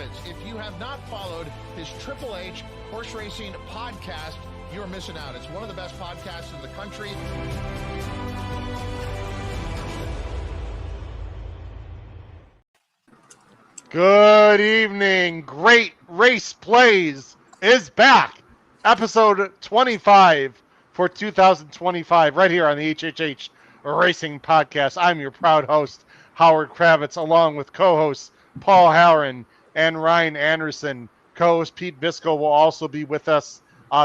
Kravitz. If you have not followed his Triple H horse racing podcast, you're missing out. It's one of the best podcasts in the country. Good evening. Great Race Plays is back. Episode 25 for 2025 right here on the HHH Racing Podcast. I'm your proud host, Howard Kravitz, along with co-hosts Paul Halloran and Ryan Anderson. Co-host Pete Visco will also be with us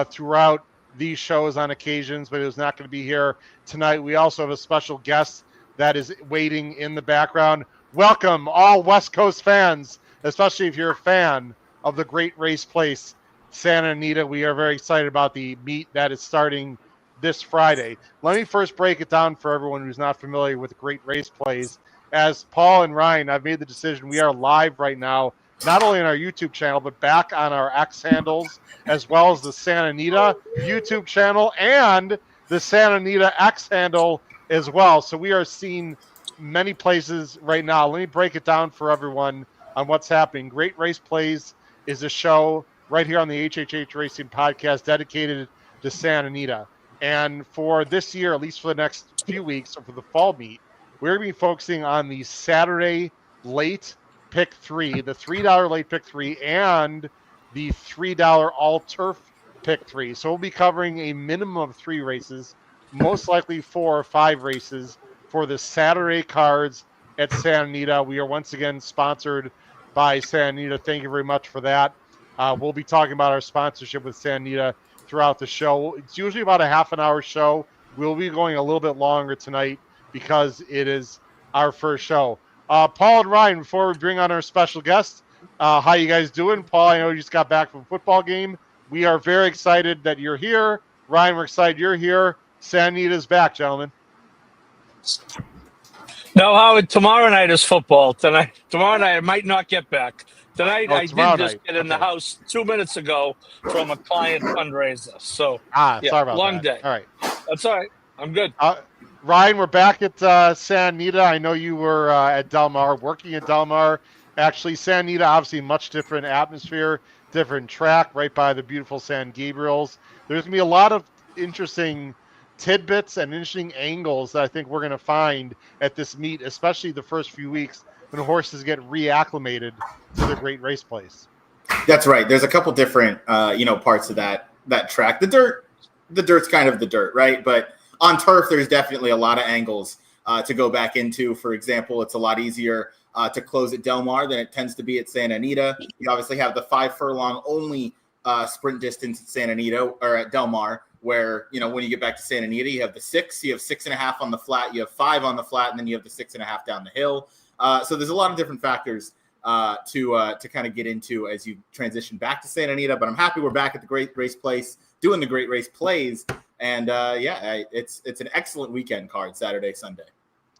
throughout these shows on occasions, but he was not going to be here tonight. We also have a special guest that is waiting in the background. Welcome, all West Coast fans, especially if you're a fan of the Great Race Place, Santa Anita. We are very excited about the meet that is starting this Friday. Let me first break it down for everyone who's not familiar with the Great Race Plays. As Paul and Ryan, I've made the decision, we are live right now, not only on our YouTube channel, but back on our X handles, as well as the Santa Anita YouTube channel and the Santa Anita X handle as well. So we are seeing many places right now. Let me break it down for everyone on what's happening. Great Race Plays is a show right here on the HHH Racing Podcast dedicated to Santa Anita. And for this year, at least for the next few weeks, or for the fall meet, we're going to be focusing on the Saturday late pick three, the $3 late pick three, and the $3 all turf pick three. So we'll be covering a minimum of 3 races, most likely 4 or 5 races for the Saturday cards at Santa Anita. We are once again sponsored by Santa Anita. Thank you very much for that. We'll be talking about our sponsorship with Santa Anita throughout the show. It's usually about a half an hour show. We'll be going a little bit longer tonight because it is our first show. Paul and Ryan, before we bring on our special guest, how you guys doing? Paul, I know you just got back from a football game. We are very excited that you're here. Ryan, we're excited you're here. Santa Anita's back, gentlemen. No, Howard, tomorrow night is football. Tomorrow night, I might not get back. Tonight, I did just get in the house 2 minutes ago from a client fundraiser. So, sorry about long that. day. All right. That's all right. I'm good. Ryan, we're back at Santa Anita. I know you were at Del Mar, working at Del Mar. Actually, Santa Anita, obviously much different atmosphere, different track, right by the beautiful San Gabriel's. There's going to be a lot of interesting tidbits and interesting angles that I think we're going to find at this meet, especially the first few weeks when horses get reacclimated to the Great Race Place. That's right. There's a couple different, parts of that track. The dirt's kind of the dirt, right? But on turf, there's definitely a lot of angles to go back into. For example, it's a lot easier to close at Del Mar than it tends to be at Santa Anita. You obviously have the 5 furlong only sprint distance at Santa Anita or at Del Mar, where, when you get back to Santa Anita, you have the 6, you have 6.5 on the flat, you have 5 on the flat, and then you have the 6.5 down the hill. So there's a lot of different factors to kind of get into as you transition back to Santa Anita. But I'm happy we're back at the Great Race Place doing the Great Race Plays. And it's an excellent weekend card, Saturday, Sunday.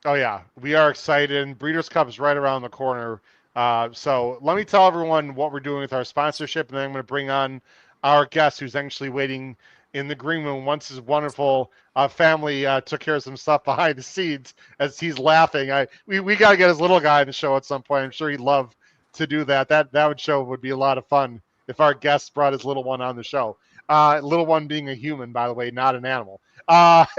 Oh, yeah. We are excited. And Breeders' Cup is right around the corner. So let me tell everyone what we're doing with our sponsorship, and then I'm going to bring on our guest who's actually waiting in the green room once his wonderful family took care of some stuff behind the scenes as he's laughing. We got to get his little guy on the show at some point. I'm sure he'd love to do that. That show would be a lot of fun if our guest brought his little one on the show. Little one being a human, by the way, not an animal.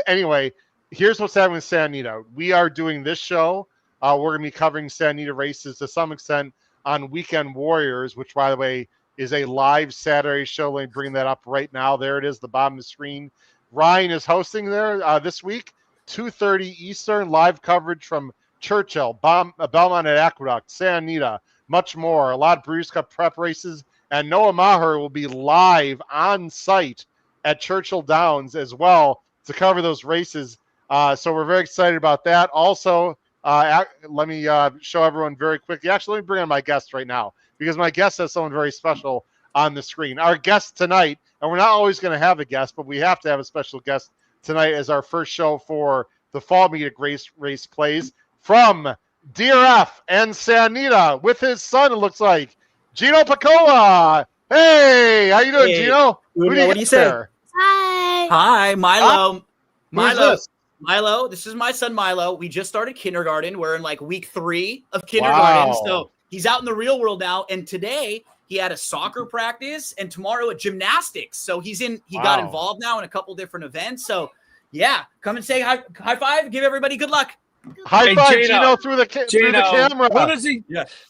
Anyway, here's what's happening with Santa Anita. We are doing this show. We're going to be covering Santa Anita races to some extent on Weekend Warriors, which, by the way, is a live Saturday show. Let me bring that up right now. There it is, the bottom of the screen. Ryan is hosting there this week, 2:30 Eastern, live coverage from Churchill, Belmont at Aqueduct, Santa Anita, much more. A lot of Breeders' Cup prep races. And Noah Maher will be live on site at Churchill Downs as well to cover those races. So we're very excited about that. Also, let me show everyone very quickly. Actually, let me bring on my guest right now because my guest has someone very special on the screen. Our guest tonight, and we're not always going to have a guest, but we have to have a special guest tonight as our first show for the fall meet at Great Race Plays from DRF and Santa Anita with his son, it looks like. Gino Picola. Hey, how you doing, Gino? What do you say? Hi, Milo. Milo, this is my son Milo. We just started kindergarten. We're in week 3 of kindergarten. Wow. So he's out in the real world now. And today he had a soccer practice and tomorrow a gymnastics. So he got involved now in a couple different events. So yeah, come and say high five. Give everybody good luck. High five, Gino, through the camera.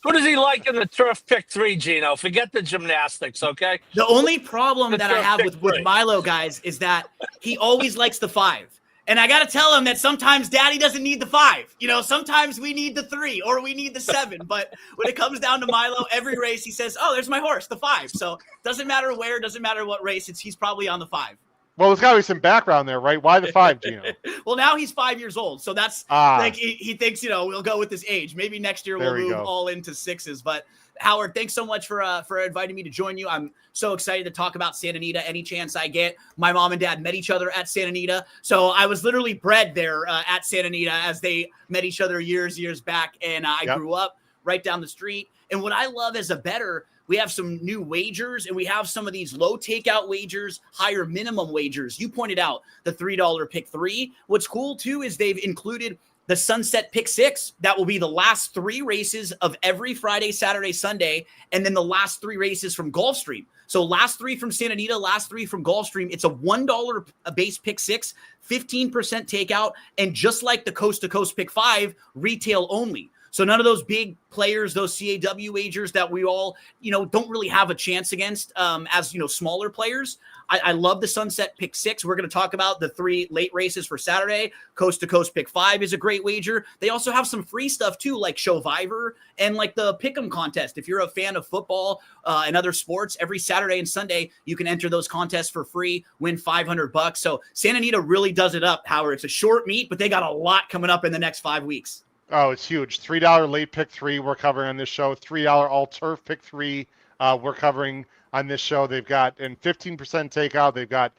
Who does he like in the turf pick 3, Gino? Forget the gymnastics, okay? The only problem that I have with Milo, guys, is that he always likes the 5. And I got to tell him that sometimes Daddy doesn't need the 5. Sometimes we need the 3 or we need the 7. But when it comes down to Milo, every race he says, oh, there's my horse, the 5. So doesn't matter where, doesn't matter what race, he's probably on the 5. Well, there's got to be some background there, right? Why the 5, Gino? Well, now he's 5 years old. So that's like he thinks, we'll go with his age. Maybe next year we'll move all into 6s. But Howard, thanks so much for inviting me to join you. I'm so excited to talk about Santa Anita any chance I get. My mom and dad met each other at Santa Anita. So I was literally bred there at Santa Anita as they met each other years back. And I grew up right down the street. And what I love as a bettor, we have some new wagers, and we have some of these low takeout wagers, higher minimum wagers. You pointed out the $3 pick 3. What's cool, too, is they've included the Sunset Pick 6. That will be the last 3 races of every Friday, Saturday, Sunday, and then the last 3 races from Gulfstream. So last 3 from Santa Anita, last 3 from Gulfstream. It's a $1 a base pick 6, 15% takeout, and just like the Coast to Coast pick 5, retail only. So none of those big players, those CAW wagers that we all, don't really have a chance against as, smaller players. I love the Sunset Pick 6. We're going to talk about the 3 late races for Saturday. Coast to Coast Pick 5 is a great wager. They also have some free stuff too, like Showviver and like the Pick'em contest. If you're a fan of football and other sports, every Saturday and Sunday, you can enter those contests for free, win $500. So Santa Anita really does it up, Howard. It's a short meet, but they got a lot coming up in the next 5 weeks. Oh, it's huge. $3 late pick 3 we're covering on this show. $3 all turf pick 3 we're covering on this show. They've got 15% takeout. They've got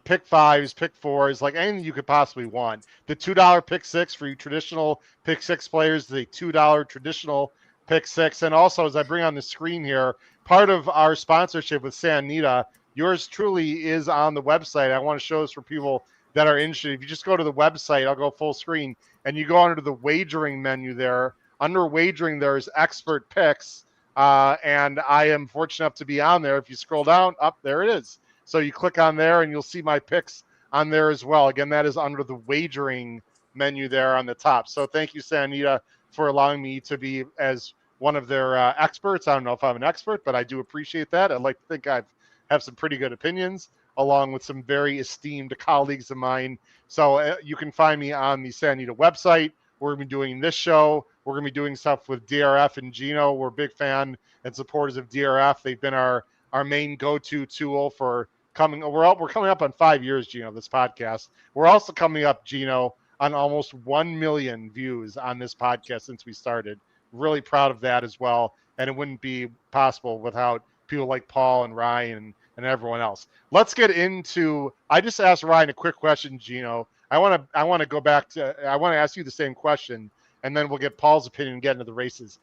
pick 5s, pick 4s, like anything you could possibly want. The $2 pick 6 for you traditional pick 6 players, the $2 traditional pick 6. And also, as I bring on the screen here, part of our sponsorship with Santa Anita, yours truly is on the website. I want to show this for people that are interested. If you just go to the website, I'll go full screen, and you go under the wagering menu there. Under wagering, there's expert picks, and I am fortunate enough to be on there. If you scroll down, up there it is. So you click on there, and you'll see my picks on there as well. Again, that is under the wagering menu there on the top. So thank you, Santa Anita, for allowing me to be as one of their experts. I don't know if I'm an expert, but I do appreciate that. I'd like to think I have some pretty good opinions, along with some very esteemed colleagues of mine. So you can find me on the Santa Anita website. We're going to be doing this show. We're going to be doing stuff with DRF and Gino. We're a big fan and supporters of DRF. They've been our main go-to tool for coming. We're coming up on 5 years, Gino, this podcast. We're also coming up, Gino, on almost 1 million views on this podcast since we started. Really proud of that as well. And it wouldn't be possible without people like Paul and Ryan and everyone else. Let's get into, I just asked Ryan a quick question, Gino. I want to go back to, I want to ask you the same question, and then we'll get Paul's opinion and get into the races.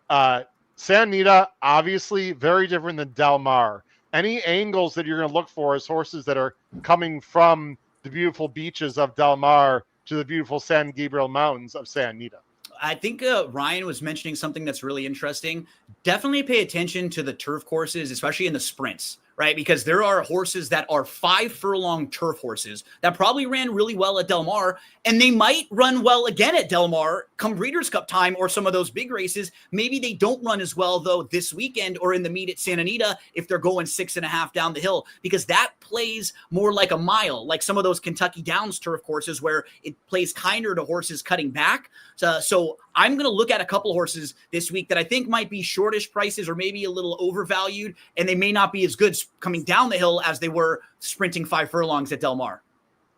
Santa Anita, obviously very different than Del Mar. Any angles that you're going to look for as horses that are coming from the beautiful beaches of Del Mar to the beautiful San Gabriel Mountains of Santa Anita? I think Ryan was mentioning something that's really interesting. Definitely pay attention to the turf courses, especially in the sprints, right? Because there are horses that are 5 furlong turf horses that probably ran really well at Del Mar, and they might run well again at Del Mar come Breeders' Cup time or some of those big races. Maybe they don't run as well, though, this weekend or in the meet at Santa Anita if they're going 6.5 down the hill, because that plays more like a mile, like some of those Kentucky Downs turf courses where it plays kinder to horses cutting back. So I'm going to look at a couple horses this week that I think might be shortish prices or maybe a little overvalued, and they may not be as good coming down the hill as they were sprinting 5 furlongs at Del Mar.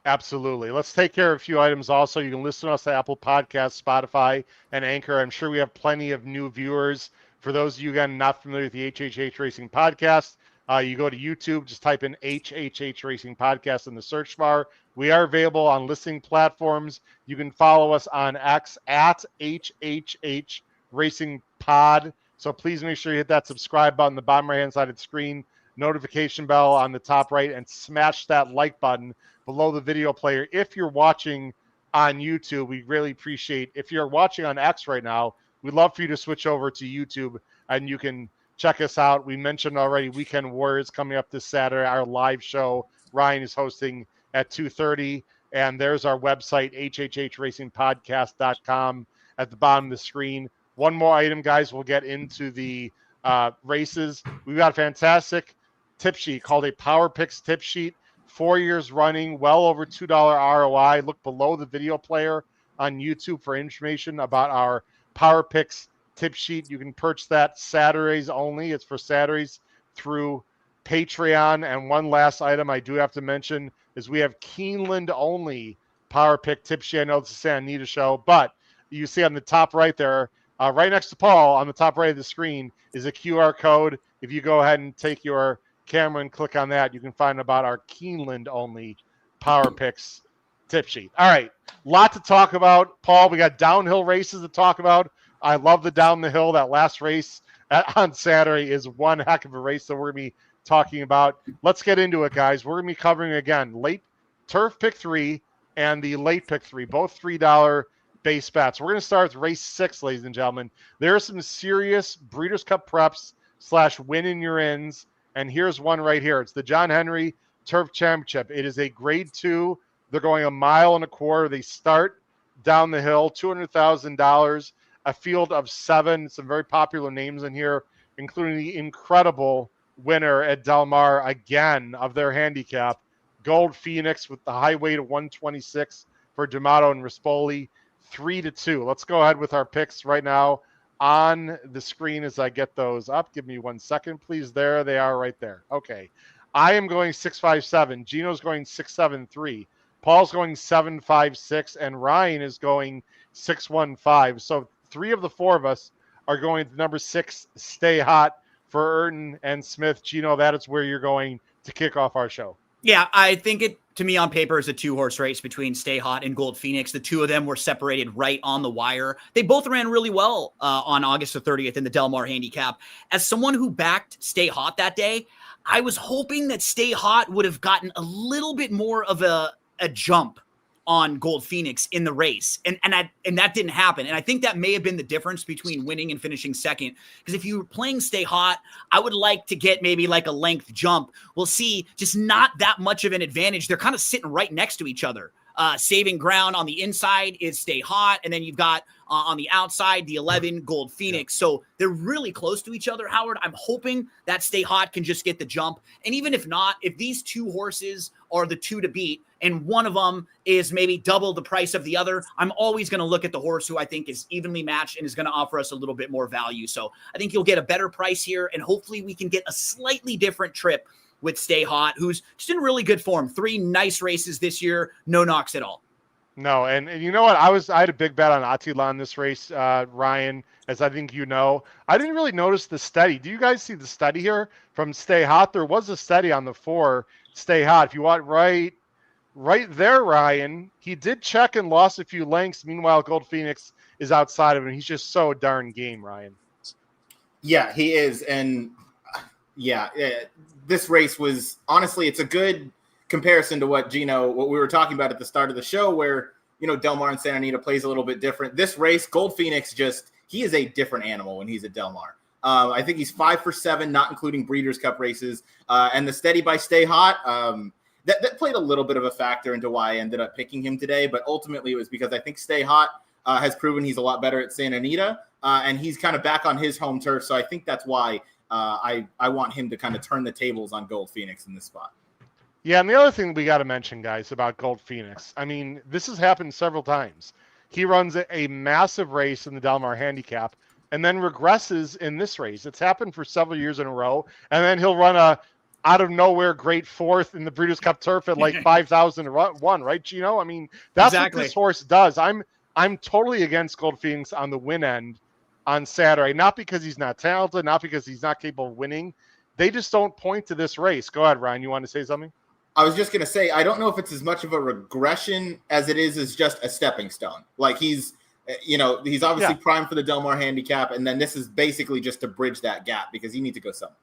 Absolutely. Let's take care of a few items also. You can listen to us at Apple Podcasts, Spotify, and Anchor. I'm sure we have plenty of new viewers. For those of you, again, not familiar with the HHH Racing Podcast, you go to YouTube, just type in HHH Racing Podcast in the search bar. We are available on listening platforms. You can follow us on X at HHH Racing Pod. So please make sure you hit that subscribe button, the bottom right-hand side of the screen, notification bell on the top right, and smash that like button below the video player. If you're watching on YouTube, we really appreciate, if you're watching on X right now, we'd love for you to switch over to YouTube and you can check us out. We mentioned already Weekend Warriors coming up this Saturday, our live show. Ryan is hosting at 2:30. And there's our website, hhhracingpodcast.com at the bottom of the screen. One more item, guys. We'll get into the races. We've got a fantastic tip sheet called a Power Picks tip sheet. 4 years running, well over $2 ROI. Look below the video player on YouTube for information about our Power Picks tip sheet. You can purchase that Saturdays only. It's for Saturdays through Patreon. And one last item I do have to mention is we have Keeneland only Power Pick tip sheet. I know it's a Santa Anita show, but you see on the top right there, right next to Paul on the top right of the screen is a QR code. If you go ahead and take your camera and click on that, you can find about our Keeneland only Power Picks tip sheet. All right, lot to talk about, Paul. We got downhill races to talk about. I love the down the hill. That last race on Saturday is one heck of a race that we're going to be talking about. Let's get into it, guys. We're going to be covering, again, late turf pick 3 and the late pick 3, both $3 base bets. We're going to start with race 6, ladies and gentlemen. There are some serious Breeders' Cup preps / win in your ins, and here's one right here. It's the John Henry Turf Championship. It is a grade 2. They're going 1.25 miles. They start down the hill, $200,000, a field of 7. Some very popular names in here, including the incredible winner at Del Mar again of their handicap, Gold Phoenix, with the high weight of 126 for D'Amato and Rispoli, 3-2. Let's go ahead with our picks right now on the screen as I get those up. Give me 1 second, please. There they are right there. Okay. I am going 6-5-7. Gino's going 6-7-3. Paul's going 7-5-6, and Ryan is going 6-1-5. So 3 of the 4 of us are going to number 6, Stay Hot, for Urton and Smith. Gino, that is where you're going to kick off our show. Yeah, I think it, to me, on paper, is a 2-horse race between Stay Hot and Gold Phoenix. The two of them were separated right on the wire. They both ran really well on August the 30th in the Del Mar handicap. As someone who backed Stay Hot that day, I was hoping that Stay Hot would have gotten a little bit more of a jump on Gold Phoenix in the race. And that didn't happen. And I think that may have been the difference between winning and finishing second. Because if you were playing Stay Hot, I would like to get maybe like a length jump. We'll see, just not that much of an advantage. They're kind of sitting right next to each other. Saving ground on the inside is Stay Hot. And then you've got on the outside, the 11 Gold Phoenix. So they're really close to each other, Howard. I'm hoping that Stay Hot can just get the jump. And even if not, if these 2 horses are the 2 to beat, and one of them is maybe double the price of the other, I'm always going to look at the horse who I think is evenly matched and is going to offer us a little bit more value. So I think you'll get a better price here, and hopefully we can get a slightly different trip with Stay Hot, who's just in really good form. 3 nice races this year, no knocks at all. No, and you know what? I had a big bet on Attila in this race, Ryan, as I think you know. I didn't really notice the steady. Do you guys see the steady here from Stay Hot? There was a steady on the 4 Stay Hot. If you want right there, Ryan, he did check and lost a few lengths. Meanwhile, Gold Phoenix is outside of him. He's just so darn game, Ryan. Yeah, he is. And yeah, this race was, honestly, it's a good comparison to what we were talking about at the start of the show, where, Del Mar and Santa Anita plays a little bit different. This race, Gold Phoenix, he is a different animal when he's at Del Mar. I think he's 5 for 7, not including Breeders' Cup races. And the steady by Stay Hot, that played a little bit of a factor into why I ended up picking him today. But ultimately it was because I think Stay Hot has proven he's a lot better at Santa Anita, and he's kind of back on his home turf. So I think that's why I want him to kind of turn the tables on Gold Phoenix in this spot. Yeah, and the other thing we got to mention, guys, about Gold Phoenix, I mean, this has happened several times. He runs a massive race in the Del Mar handicap and then regresses in this race. It's happened for several years in a row, and then he'll run a out of nowhere great 4th in the Breeders' Cup Turf at like 5,001, right, Gino? I mean, that's exactly what this horse does. I'm totally against Gold Phoenix on the win end on Saturday, not because he's not talented, not because he's not capable of winning. They just don't point to this race. Go ahead, Ryan. You want to say something? I was just going to say, I don't know if it's as much of a regression as it is as just a stepping stone. Like he's obviously primed for the Del Mar handicap, and then this is basically just to bridge that gap because he needs to go somewhere.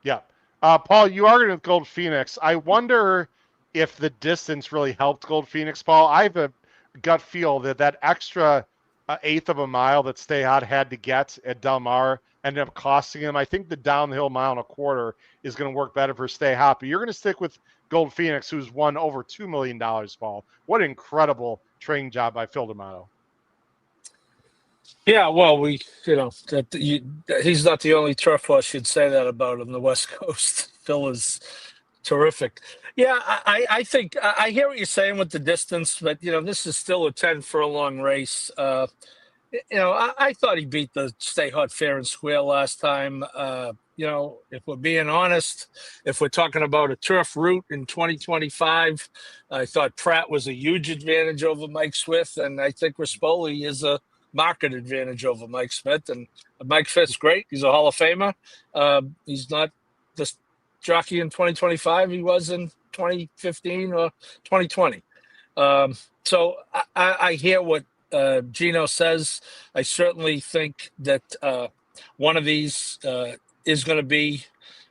Yeah. Paul, you argued with Gold Phoenix. I wonder if the distance really helped Gold Phoenix, Paul. I have a gut feel that extra an eighth of a mile that Stay Hot had to get at Del Mar ended up costing him. I think the downhill mile and a quarter is going to work better for Stay Hot, but you're going to stick with Gold Phoenix, who's won over $2 million, Paul. What an incredible training job by Phil D'Amato. Yeah, well, he's not the only turf horse you'd say that about on the West Coast. Phil is terrific. Yeah, I think I hear what you're saying with the distance, but this is still a 10 furlong race. I thought he beat the Stay Hot fair and square last time. If we're being honest, if we're talking about a turf route in 2025, I thought Pratt was a huge advantage over Mike Smith, and I think Rispoli is a market advantage over Mike Smith. And Mike Smith's great. He's a Hall of Famer. He's not the jockey in 2025 he was in 2015 or 2020. So I hear what Gino says. I certainly think that one of these is going to be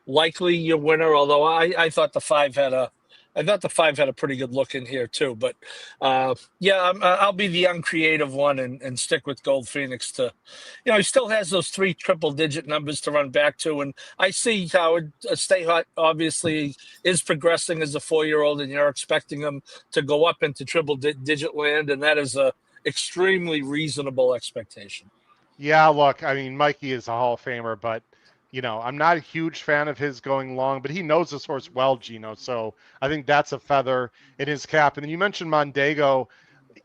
likely your winner. Although I thought the five had a pretty good look in here too. But I'll be the uncreative one and stick with Gold Phoenix. He still has those 3 triple-digit numbers to run back to, and I see how Stay Hot obviously is progressing as a 4-year-old, and you're expecting him to go up into triple-digit land, and that is a extremely reasonable expectation. Yeah, look, I mean, Mikey is a Hall of Famer, but I'm not a huge fan of his going long, but he knows this horse well, Gino. So I think that's a feather in his cap. And then you mentioned Mondego.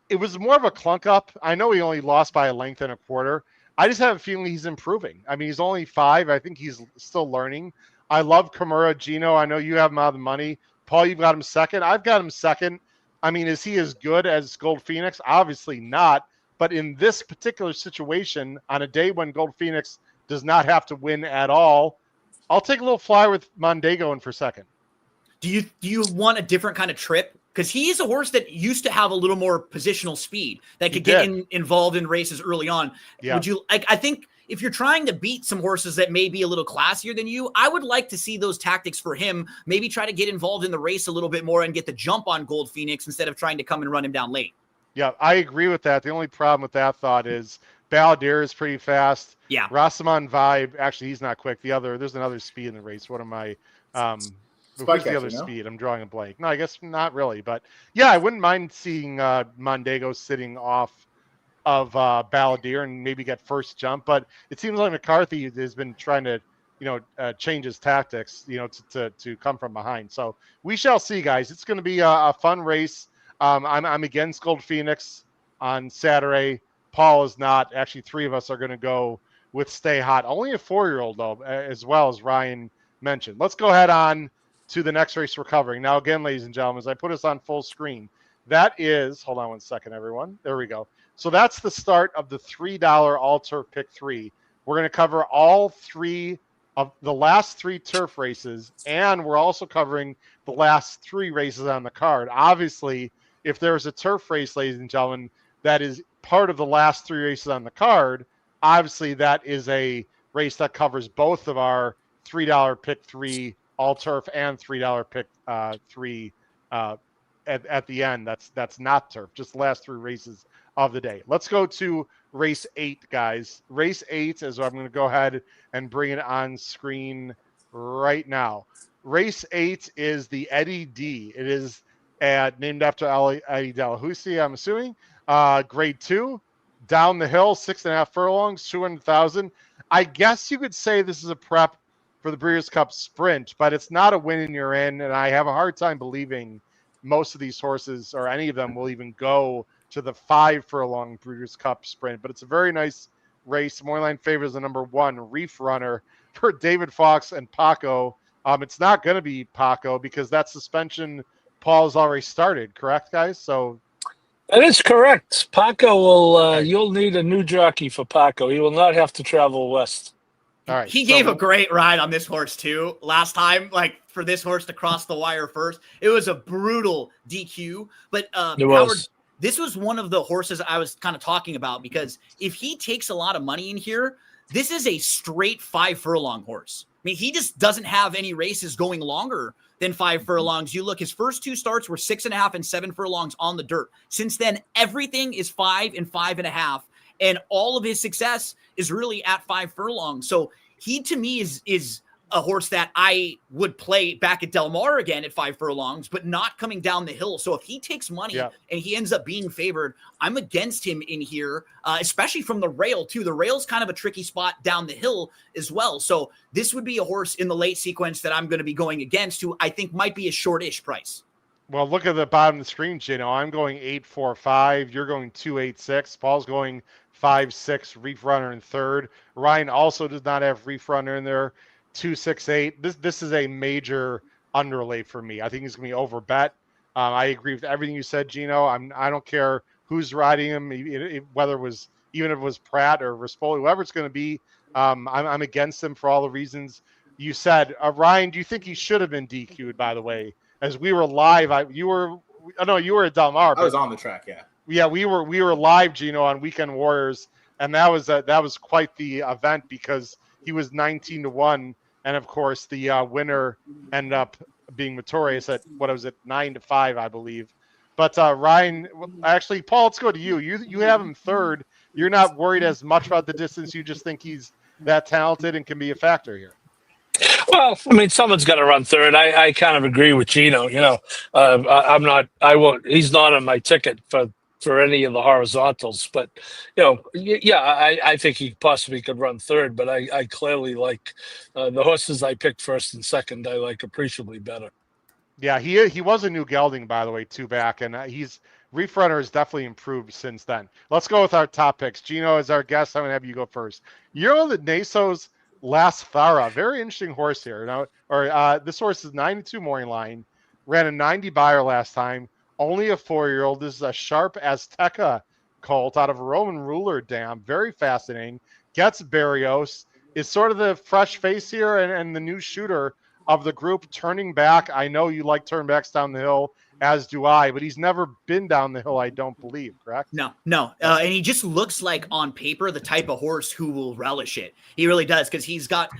It was more of a clunk up. I know he only lost by a length and a quarter. I just have a feeling he's improving. I mean, he's only 5. I think he's still learning. I love Kimura, Gino. I know you have him out of the money. Paul, you've got him second. I've got him second. I mean, is he as good as Gold Phoenix? Obviously not. But in this particular situation, on a day when Gold Phoenix does not have to win at all, I'll take a little fly with Mondego in for second. Do you want a different kind of trip? Because he is a horse that used to have a little more positional speed that could get involved in races early on. Yeah. Would you I think if you're trying to beat some horses that may be a little classier than you, I would like to see those tactics for him. Maybe try to get involved in the race a little bit more and get the jump on Gold Phoenix instead of trying to come and run him down late. Yeah, I agree with that. The only problem with that thought is Balladeer is pretty fast. Yeah. Rasamon Vibe, actually, he's not quick. There's another speed in the race. What am I? Who's the other speed? I'm drawing a blank. No, I guess not really. But yeah, I wouldn't mind seeing Mondego sitting off of Balladeer and maybe get first jump. But it seems like McCarthy has been trying to, change his tactics, to come from behind. So we shall see, guys. It's going to be a fun race. I'm against Gold Phoenix on Saturday. Paul is not. Actually, 3 of us are going to go with Stay Hot. Only a 4-year-old, though, as well as Ryan mentioned. Let's go ahead on to the next race we're covering. Now, again, ladies and gentlemen, as I put us on full screen, that is, hold on one second, everyone. There we go. So that's the start of the $3 All-Turf Pick 3. We're going to cover all 3 of the last 3 turf races, and we're also covering the last 3 races on the card. Obviously, if there's a turf race, ladies and gentlemen, that is part of the last 3 races on the card, obviously that is a race that covers both of our $3 pick 3 all turf and $3 pick 3 at the end. That's not turf, just the last 3 races of the day. Let's go to race 8, guys. Race 8 is I'm going to go ahead and bring it on screen right now. Race 8 is the Eddie D. It is named after Eddie Delahousie, I'm assuming. Grade 2, down the hill, 6.5 furlongs, 200,000. I guess you could say this is a prep for the Breeders' Cup Sprint, but it's not a win and you're in, and I have a hard time believing most of these horses or any of them will even go to the 5 furlong Breeders' Cup Sprint. But it's a very nice race. Morning favors the number 1 Reef Runner for David Fox and Paco. It's not going to be Paco because that suspension, Paul's already started, correct, guys? So that is correct. Paco will. You'll need a new jockey for Paco. He will not have to travel west. All right. He gave a great ride on this horse too last time. Like for this horse to cross the wire first, it was a brutal DQ. But Howard, this was one of the horses I was kind of talking about because if he takes a lot of money in here, this is a straight 5 furlong horse. I mean, he just doesn't have any races going longer than 5 furlongs. You look, his first 2 starts were 6.5 and 7 furlongs on the dirt. Since then, everything is 5 and 5.5. and all of his success is really at 5 furlongs. So he, to me, is a horse that I would play back at Del Mar again at 5 furlongs, but not coming down the hill. So if he takes money and he ends up being favored, I'm against him in here, especially from the rail too. The rail's kind of a tricky spot down the hill as well. So this would be a horse in the late sequence that I'm going to be going against, who I think might be a shortish price. Well, look at the bottom of the screen, Gino. I'm going 8-4-5. You're going 2-8-6. Paul's going 5-6. Reef Runner in third. Ryan also does not have Reef Runner in there. 2-6-8. This is a major underlay for me. I think he's going to be over bet. I agree with everything you said, Gino. I don't care who's riding him, whether it was even if it was Pratt or Rispoli, whoever it's going to be. I'm against him for all the reasons you said. Ryan, do you think he should have been DQ'd? By the way, as we were live, you were at Del Mar. I was on the track. Yeah. Yeah, we were live, Gino, on Weekend Warriors, and that was quite the event because he was 19-1. And of course, the winner ended up being Notorious at 9-5, I believe. But Ryan, actually, Paul, let's go to you. You have him third. You're not worried as much about the distance. You just think he's that talented and can be a factor here. Well, I mean, someone's got to run third. I kind of agree with Gino. I'm not. I won't. He's not on my ticket for any of the horizontals, but I think he possibly could run third, but I clearly like the horses I picked first and second. I like appreciably better. Yeah, he was a new gelding, by the way, too, back, and Reef Runner has definitely improved since then. Let's go with our top picks. Gino is our guest. I'm gonna have you go first. You're on the Naso's Las Thara, very interesting horse here. This horse is 92 morning line, ran a 90 buyer last time. Only a 4-year-old. This is a sharp Azteca colt out of a Roman ruler dam. Very fascinating. Gets Barrios. Is sort of the fresh face here and the new shooter of the group, turning back. I know you like turnbacks down the hill, as do I, but he's never been down the hill, I don't believe, correct? No. And he just looks like on paper the type of horse who will relish it. He really does, because he's got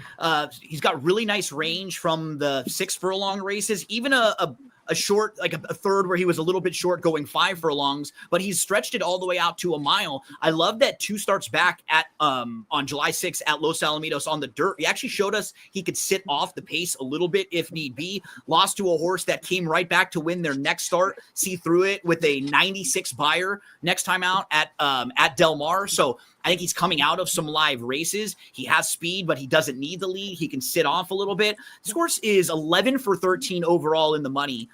really nice range from the 6 furlong races, even a short, like a third where he was a little bit short going 5 furlongs, but he's stretched it all the way out to a mile. I love that 2 starts back at on July 6th at Los Alamitos on the dirt. He actually showed us he could sit off the pace a little bit if need be. Lost to a horse that came right back to win their next start, see through it with a 96 buyer next time out at Del Mar. So I think he's coming out of some live races. He has speed, but he doesn't need the lead. He can sit off a little bit. This horse is 11 for 13 overall in the money.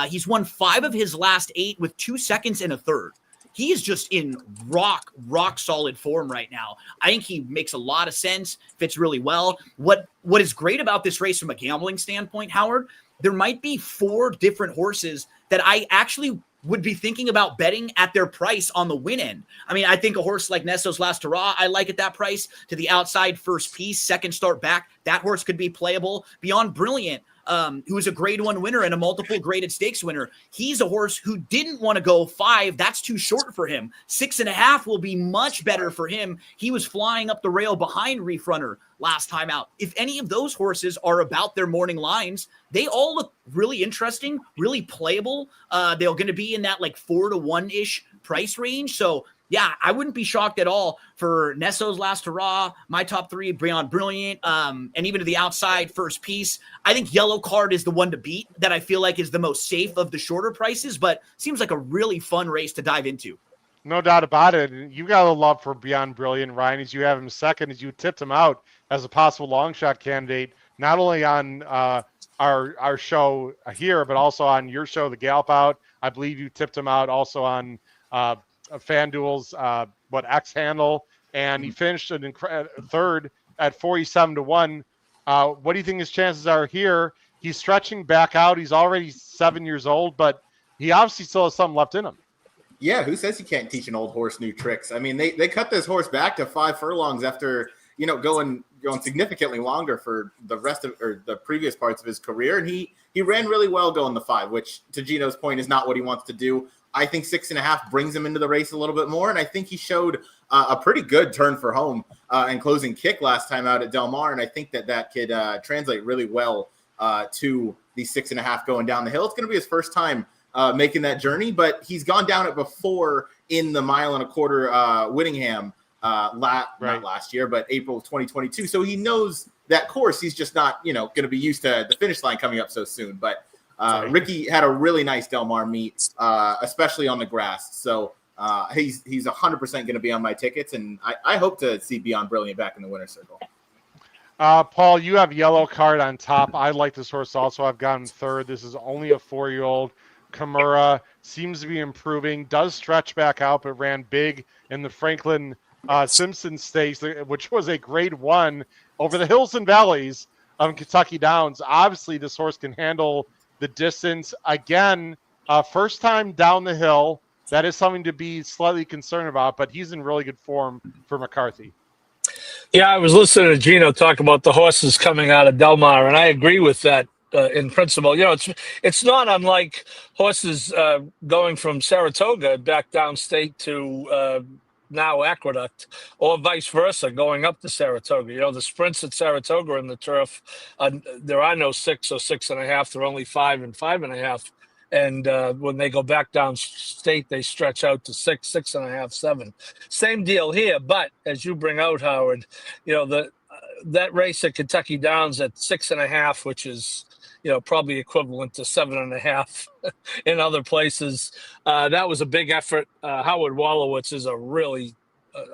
He's won 5 of his last 8 with 2 seconds and a third. He is just in rock solid form right now. I think he makes a lot of sense, fits really well. What is great about this race from a gambling standpoint, Howard, there might be 4 different horses that I actually would be thinking about betting at their price on the win end. I mean, I think a horse like Nestos Last Hurrah, I like at that price. To the outside first piece, second start back, that horse could be playable. Beyond Brilliant, who is a grade 1 winner and a multiple graded stakes winner. He's a horse who didn't want to go 5. That's too short for him. 6.5 will be much better for him. He was flying up the rail behind Reef Runner last time out. If any of those horses are about their morning lines, they all look really interesting, really playable. They're going to be in that like 4 to 1-ish price range. So yeah, I wouldn't be shocked at all for Nesso's Last Hurrah, my top 3, Beyond Brilliant, and even to the outside first piece. I think Yellow Card is the one to beat that I feel like is the most safe of the shorter prices, but seems like a really fun race to dive into. No doubt about it. You got a love for Beyond Brilliant, Ryan, as you have him second, as you tipped him out as a possible long shot candidate, not only on our show here, but also on your show, The Gallop Out. I believe you tipped him out also on FanDuel's X handle, and he finished third at 47-1. What do you think his chances are here? He's stretching back out. He's already 7 years old, but he obviously still has something left in him. Yeah, who says you can't teach an old horse new tricks? I mean, they cut this horse back to 5 furlongs after going significantly longer for the rest of the previous parts of his career, and he ran really well going the 5, which to Gino's point is not what he wants to do. I think 6.5 brings him into the race a little bit more, and I think he showed a pretty good turn for home and closing kick last time out at Del Mar, and I think that could translate really well to the 6.5 going down the hill. It's going to be his first time making that journey, but he's gone down it before in the 1.25 mile Whittingham not last year, but April of 2022. So he knows that course. He's just not, going to be used to the finish line coming up so soon. But Ricky had a really nice Del Mar meet, especially on the grass. So he's 100% going to be on my tickets, and I hope to see Beyond Brilliant back in the winner's circle. Paul, you have yellow card on top. I like this horse also. I've gotten third. This is only a 4-year-old. Kimura seems to be improving, does stretch back out, but ran big in the Franklin Simpson Stakes, which was a grade 1 over the hills and valleys of Kentucky Downs. Obviously, this horse can handle the distance. Again, first time down the hill. That is something to be slightly concerned about, but he's in really good form for McCarthy. Yeah, I was listening to Gino talk about the horses coming out of Del Mar, and I agree with that in principle. It's not unlike horses going from Saratoga back downstate to now Aqueduct, or vice versa, going up to Saratoga. The sprints at Saratoga in the turf, there are no 6 or 6.5. There are only 5 and 5.5. And when they go back down state, they stretch out to 6, 6.5, 7. Same deal here. But as you bring out, Howard, that race at Kentucky Downs at 6.5, which is probably equivalent to 7.5 in other places. That was a big effort. Howard Wallowitz is a really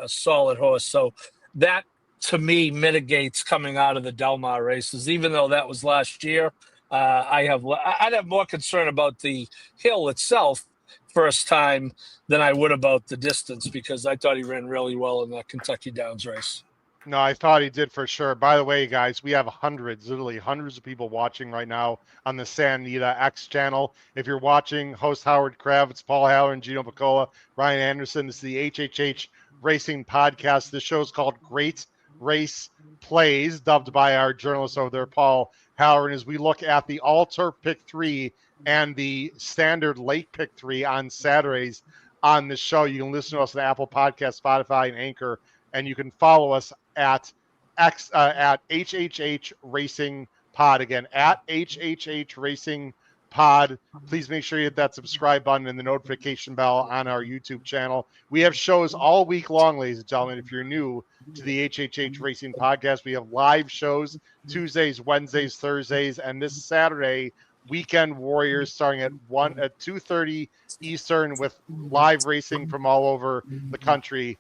a solid horse. So that to me mitigates coming out of the Del Mar races, even though that was last year. I'd have more concern about the hill itself first time than I would about the distance, because I thought he ran really well in that Kentucky Downs race. No, I thought he did for sure. By the way, guys, we have literally hundreds of people watching right now on the Santa Anita X channel. If you're watching, host Howard Kravitz, Paul Halloran, Gino Picola, Ryan Anderson. This is the HHH Racing Podcast. This show is called Great Race Plays, dubbed by our journalist over there, Paul Halloran, as we look at the All-Turf Pick 3 and the Standard Lake Pick 3 on Saturdays on this show. You can listen to us on Apple Podcasts, Spotify, and Anchor, and you can follow us at HHH Racing Pod. Again, at HHH Racing Pod. Please make sure you hit that subscribe button and the notification bell on our YouTube channel. We have shows all week long, ladies and gentlemen. If you're new to the HHH Racing Podcast, we have live shows Tuesdays, Wednesdays, Thursdays, and this Saturday, Weekend Warriors, starting at 2:30 Eastern, with live racing from all over the country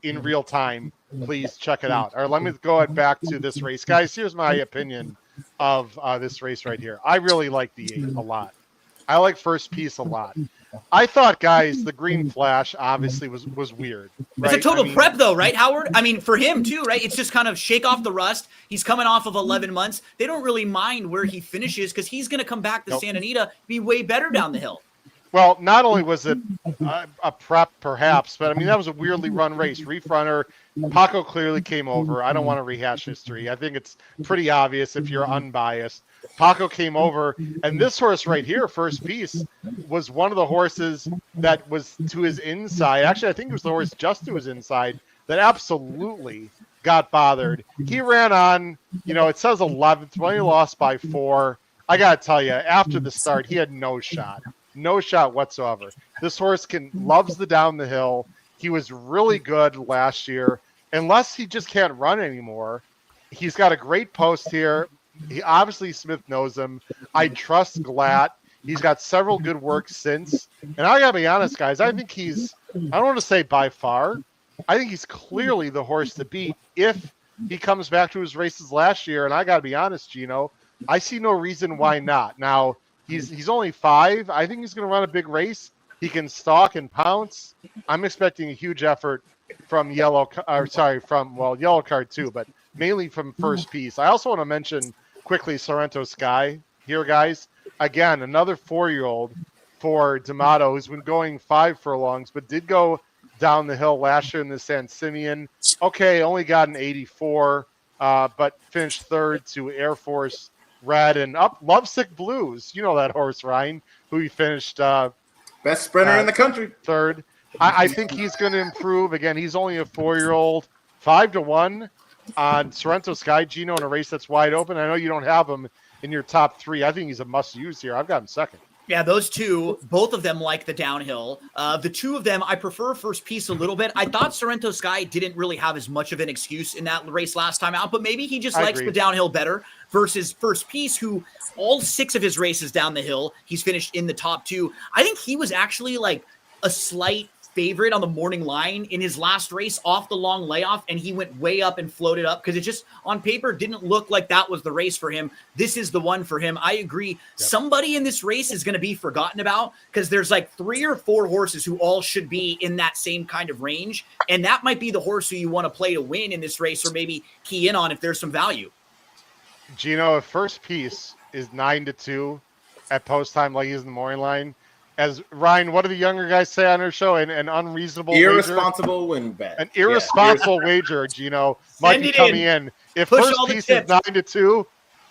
in real time. Please check it out. All right, let me go back to this race, guys. Here's my opinion of this race right here. I really like the 8 a lot. I like First Piece a lot. I thought, guys, the green flash obviously was weird. Right? It's a total prep, though, right, Howard? I mean, for him, too, right? It's just kind of shake off the rust. He's coming off of 11 months. They don't really mind where he finishes, because he's going to come back to Santa Anita, be way better down the hill. Well, not only was it a prep, perhaps, but I mean, that was a weirdly run race. Reef runner, Paco clearly came over. I don't want to rehash history. I think it's pretty obvious if you're unbiased. Paco came over, and this horse right here, First Piece, was one of the horses that was to his inside. Actually, I think it was the horse just to his inside that absolutely got bothered. He ran on, it says 11th, when he lost by 4. I got to tell you, after the start, he had no shot. No shot whatsoever. This horse loves the down the hill. He was really good last year. Unless he just can't run anymore. He's got a great post here. Obviously, Smith knows him. I trust Glatt. He's got several good works since. And I got to be honest, guys, I think he's, I don't want to say by far, I think he's clearly the horse to beat if he comes back to his races last year. And I got to be honest, Gino, I see no reason why not. Now, He's only 5. I think he's going to run a big race. He can stalk and pounce. I'm expecting a huge effort from yellow card too, but mainly from First Piece. I also want to mention quickly Sorrento Sky here, guys. Again, another 4-year-old for D'Amato, who's been going 5 furlongs, but did go down the hill last year in the San Simeon. Okay, only got an 84, but finished 3rd to Air Force Red and up Lovesick Blues. You know that horse, Ryan, who he finished best sprinter in the country. 3rd. I think he's going to improve. Again, he's only a 4-year-old. 5-1 on Sorrento Sky, Gino, in a race that's wide open. I know you don't have him in your top 3. I think he's a must-use here. I've got him 2nd. Yeah, those two, both of them like the downhill. The two of them, I prefer First Piece a little bit. I thought Sorrento Sky didn't really have as much of an excuse in that race last time out, but maybe he just likes the downhill better versus First Piece, who all 6 of his races down the hill, he's finished in the top 2. I think he was actually like a slight favorite on the morning line in his last race off the long layoff, and he went way up and floated up because it just on paper didn't look like that was the race for him. This is the one for him. I agree. Yep. Somebody in this race is going to be forgotten about because there's like 3 or 4 horses who all should be in that same kind of range, and that might be the horse who you want to play to win in this race or maybe key in on if there's some value. Gino, if First Piece is 9-2 at post time like he's in the morning line, as Ryan, what do the younger guys say on their show? An unreasonable irresponsible win bet. An irresponsible wager, Gino, might be coming in. If First Piece is 9-2,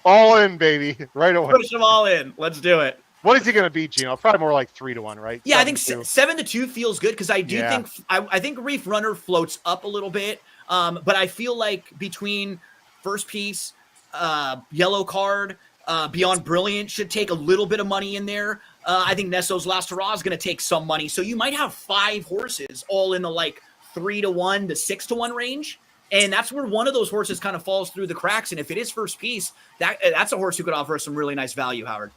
all in, baby, right away. Push them all in. Let's do it. What is he going to be, Gino? Probably more like 3-1, right? Yeah, I think 7-2 feels good because I do think I think Reef Runner floats up a little bit, but I feel like between First Piece, Yellow Card, Beyond Brilliant should take a little bit of money in there. I think Nesso's Last Hurrah is going to take some money. So you might have 5 horses all in the like 3-1 to 6-1 range. And that's where one of those horses kind of falls through the cracks. And if it is First Piece, that's a horse who could offer us some really nice value, Howard.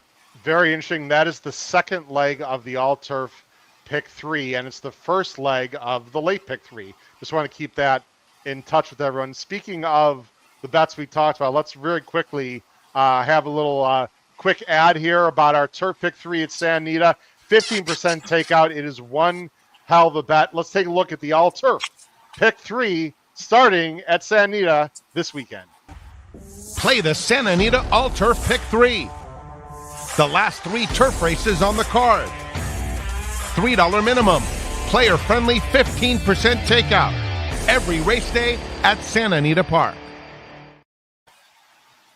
Very interesting. That is the second leg of the All-Turf Pick 3, and it's the first leg of the late Pick 3. Just want to keep that in touch with everyone. Speaking of the bets we talked about, let's very quickly have a little quick ad here about our Turf Pick 3 at Santa Anita. 15% takeout. It is one hell of a bet. Let's take a look at the All-Turf Pick 3 starting at Santa Anita this weekend. Play the Santa Anita All-Turf Pick 3. The last 3 turf races on the card. $3 minimum. Player-friendly 15% takeout. Every race day at Santa Anita Park.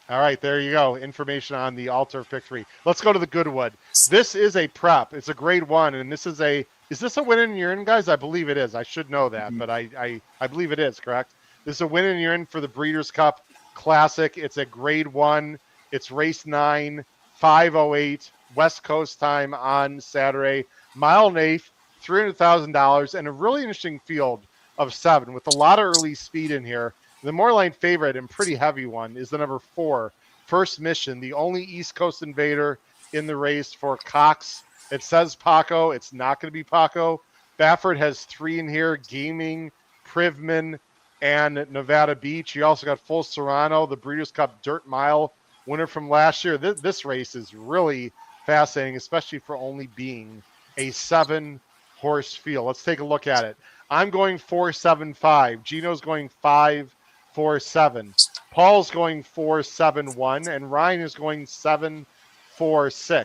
All right, there you go. Information on the All-Turf Pick 3. Let's go to the Goodwood. This is a prep. It's a grade 1, and this is this a win in you're in, guys? I believe it is. I should know that, but I believe it is, correct? This is a win in you're in for the Breeders' Cup Classic. It's a grade 1. It's race 9, 5:08, West Coast time on Saturday. Mile and eighth, $300,000, and a really interesting field of 7 with a lot of early speed in here. The Moorline favorite and pretty heavy one is the number 4, First Mission, the only East Coast invader in the race for Cox. It says Paco. It's not going to be Paco. Baffert has 3 in here, Gaming, Privman, and Nevada Beach. You also got Full Serrano, the Breeders' Cup Dirt Mile winner from last year. This race is really fascinating, especially for only being a 7-horse field. Let's take a look at it. I'm going 4-7-5. Gino's going 5-4-7. Paul's going 4-7-1, and Ryan is going 7-4-6.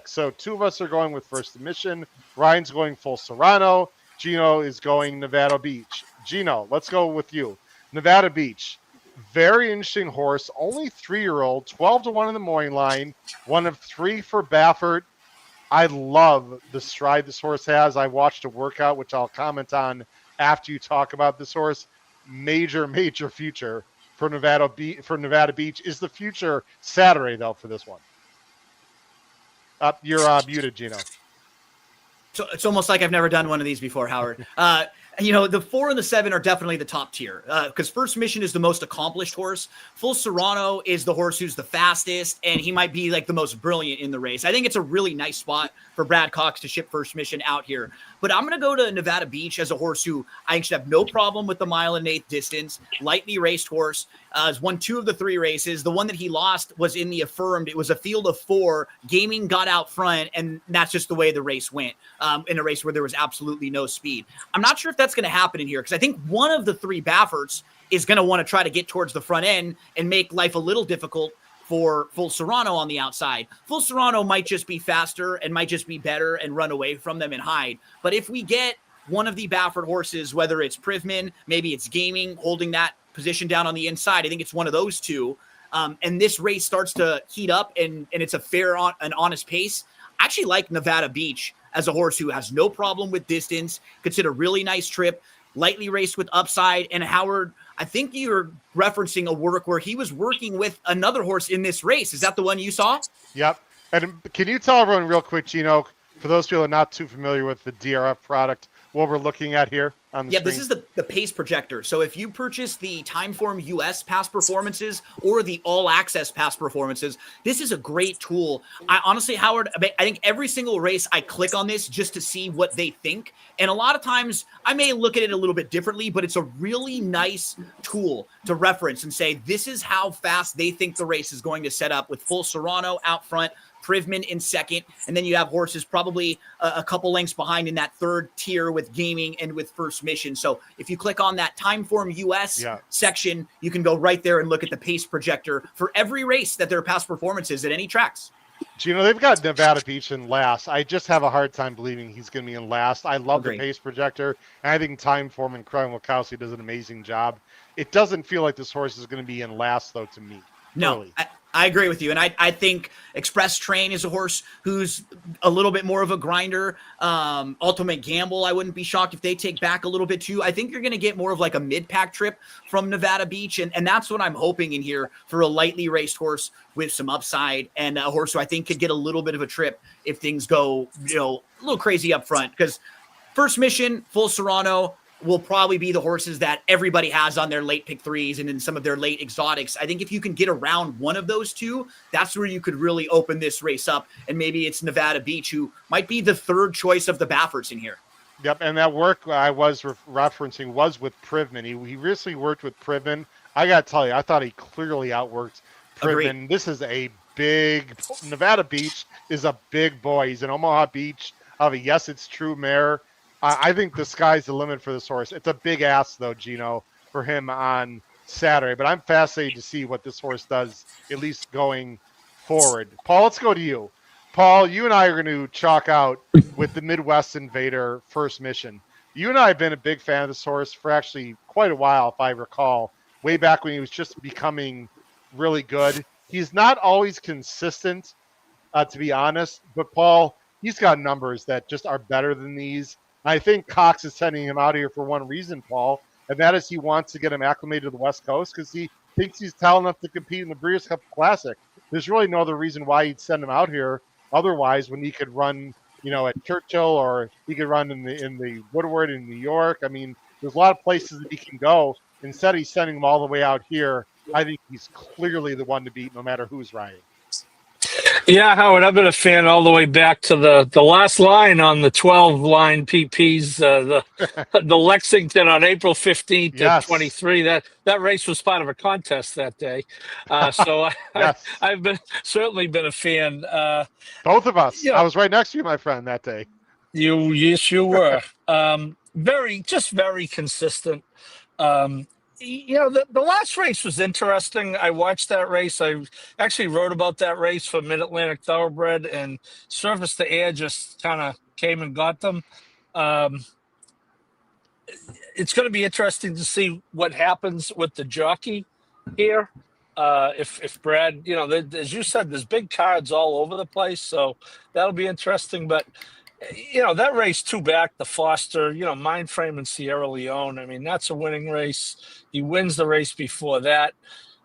So 2 of us are going with First Mission. Ryan's going Full Serrano. Gino is going Nevada Beach. Gino, let's go with you. Nevada Beach. Very interesting horse. Only 3-year-old. 12-1 in the morning line. 1 of 3 for Baffert. I love the stride this horse has. I watched a workout, which I'll comment on after you talk about this horse. Major future for Nevada Beach. Is the future Saturday, though, for this one? You're muted, Gino. So it's almost like I've never done one of these before, Howard. The 4 and the 7 are definitely the top tier because First Mission is the most accomplished horse. Full Serrano is the horse who's the fastest, and he might be like the most brilliant in the race. I think it's a really nice spot for Brad Cox to ship First Mission out here. But I'm going to go to Nevada Beach as a horse who I actually have no problem with the mile and eighth distance. Lightly raced horse. Has won 2 of the 3 races. The one that he lost was in the Affirmed. It was a field of 4. Gaming got out front, and that's just the way the race went in a race where there was absolutely no speed. I'm not sure if that's going to happen in here because I think one of the 3 Bafferts is going to want to try to get towards the front end and make life a little difficult for Full Serrano on the outside. Full Serrano might just be faster and might just be better and run away from them and hide. But if we get one of the Baffert horses, whether it's Privman, maybe it's Gaming, holding that position down on the inside, I think it's one of those 2. And this race starts to heat up and it's a fair and honest pace. I actually like Nevada Beach as a horse who has no problem with distance, consider a really nice trip, lightly raced with upside. And Howard, I think you're referencing a work where he was working with another horse in this race. Is that the one you saw? Yep. And can you tell everyone real quick, Gino, For those people who are not too familiar with the DRF product, what we're looking at here on the screen. This is the pace projector. So if you purchase the Timeform US past performances or the All Access past performances, this is a great tool. I honestly, Howard, I think every single race I click on this just to see what they think. And a lot of times I may look at it a little bit differently, but it's a really nice tool to reference and say, this is how fast they think the race is going to set up with full Serrano out front, Privman in second, and then you have horses probably a couple lengths behind in that third tier with Gaming and with First Mission. So if you click on that Timeform US section, you can go right there and look at the pace projector for every race that there are past performances at any tracks. Gino, they've got Nevada Beach in last. I just have a hard time believing he's going to be in last. I love the pace projector, and I think Timeform and Crown Wachowski does an amazing job. It doesn't feel like this horse is going to be in last, though, to me. No, really. I agree with you. And I think Express Train is a horse who's a little bit more of a grinder. Ultimate Gamble, I wouldn't be shocked if they take back a little bit too. I think you're going to get more of like a mid-pack trip from Nevada Beach. And that's what I'm hoping in here for a lightly raced horse with some upside and a horse who I think could get a little bit of a trip if things go, a little crazy up front. Because First Mission, Full Serrano, will probably be the horses that everybody has on their late pick threes and in some of their late exotics. I think if you can get around one of those two, that's where you could really open this race up. And maybe it's Nevada Beach, who might be the third choice of the Bafferts in here. Yep, and that work I was referencing was with Privman. He recently worked with Privman. I got to tell you, I thought he clearly outworked Privman. Agreed. This is a big – Nevada Beach is a big boy. He's an Omaha Beach of a Yes It's True mare. I think the sky's the limit for this horse. It's a big ask, though, Gino, for him on Saturday. But I'm fascinated to see what this horse does, at least going forward. Paul, let's go to you. Paul, you and I are going to chalk out with the Midwest Invader First Mission. You and I have been a big fan of this horse for actually quite a while, if I recall, way back when he was just becoming really good. He's not always consistent, to be honest. But, Paul, he's got numbers that just are better than these. I think Cox is sending him out here for one reason, Paul, and that is he wants to get him acclimated to the West Coast because he thinks he's talented enough to compete in the Breeders' Cup Classic. There's really no other reason why he'd send him out here otherwise when he could run, at Churchill or he could run in the Woodward in New York. I mean, there's a lot of places that he can go. Instead, he's sending him all the way out here. I think he's clearly the one to beat no matter who's riding. Yeah, Howard, I've been a fan all the way back to the last line on the 12-line PPs, the Lexington on April 15th at 23. That race was part of a contest that day. So I've certainly been a fan. Both of us. I was right next to you, my friend, that day. Yes, you were. Very consistent. The last race was interesting. I watched that race. I actually wrote about that race for Mid-Atlantic Thoroughbred, and Surface to Air just kind of came and got them. It's going to be interesting to see what happens with the jockey here. If Brad, as you said, there's big cards all over the place, so that'll be interesting. But that race two back, the Foster, Mindframe and Sierra Leone. I mean, that's a winning race. He wins the race before that.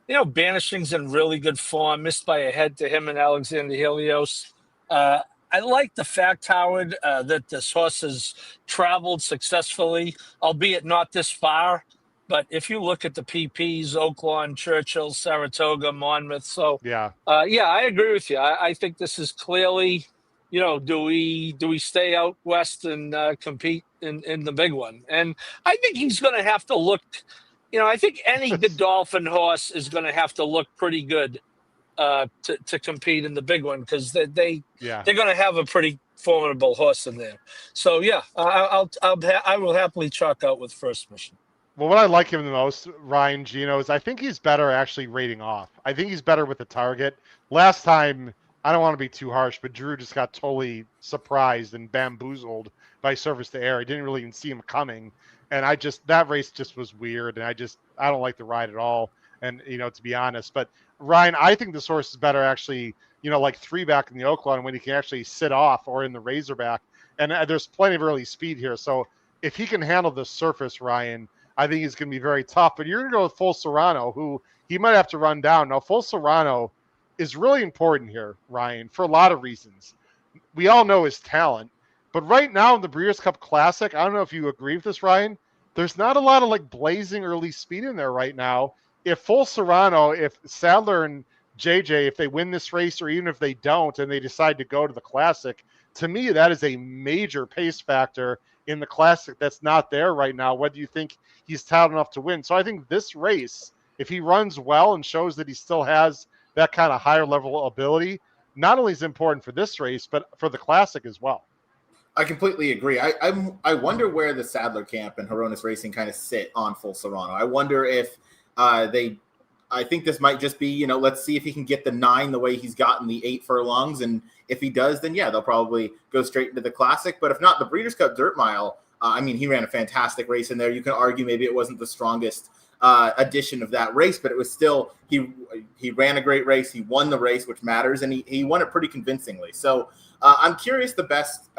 Banishing's in really good form, missed by a head to him and Alexander Helios. I like the fact, Howard, that this horse has traveled successfully, albeit not this far. But if you look at the PPs, Oaklawn, Churchill, Saratoga, Monmouth. So, I agree with you. I think this is clearly – do we stay out west and compete in the big one? And I think he's going to have to look, I think any Godolphin horse is going to have to look pretty good to compete in the big one because they're going to have a pretty formidable horse in there. So I will happily chalk out with First Mission. Well, what I like him the most, Ryan, Gino, is I think he's better actually rating off. I think he's better with the target. Last time, I don't want to be too harsh, but Drew just got totally surprised and bamboozled by Surface to Air. I didn't really even see him coming. And that race just was weird. And I don't like the ride at all. And, to be honest, but Ryan, I think this horse is better actually, like three back in the Oaklawn when he can actually sit off or in the Razorback. And there's plenty of early speed here. So if he can handle the surface, Ryan, I think he's going to be very tough. But you're going to go with Full Serrano, who he might have to run down. Now, Full Serrano is really important here, Ryan, for a lot of reasons. we all know his talent. But right now in the Breeders' Cup Classic, I don't know if you agree with this, Ryan. There's not a lot of like blazing early speed in there right now. If Full Serrano, if Sadler and JJ, if they win this race, or even if they don't and they decide to go to the Classic, to me that is a major pace factor in the Classic that's not there right now. Whether you think he's talented enough to win, so I think this race, if he runs well and shows that he still has that kind of higher level ability, not only is important for this race, but for the Classic as well. I completely agree. I wonder where the Sadler camp and Horonis Racing kind of sit on Full Serrano. I wonder if I think this might just be, let's see if he can get the 9 the way he's gotten the 8 furlongs. And if he does, then yeah, they'll probably go straight into the Classic. But if not, the Breeders' Cup Dirt Mile, he ran a fantastic race in there. You can argue maybe it wasn't the strongest edition of that race, but it was still, he ran a great race. He won the race, which matters, and he won it pretty convincingly. So I'm curious the best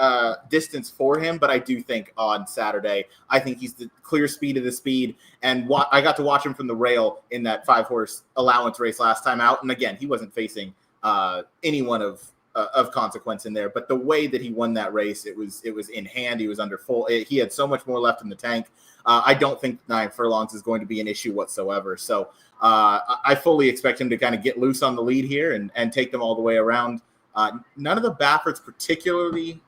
distance for him, but I do think on Saturday, I think he's the clear speed of the speed. And I got to watch him from the rail in that 5-horse allowance race last time out. And again, he wasn't facing anyone of consequence in there, but the way that he won that race, it was in hand. He was under full. He had so much more left in the tank. I don't think 9 furlongs is going to be an issue whatsoever. So I fully expect him to kind of get loose on the lead here and take them all the way around. None of the Baffords particularly,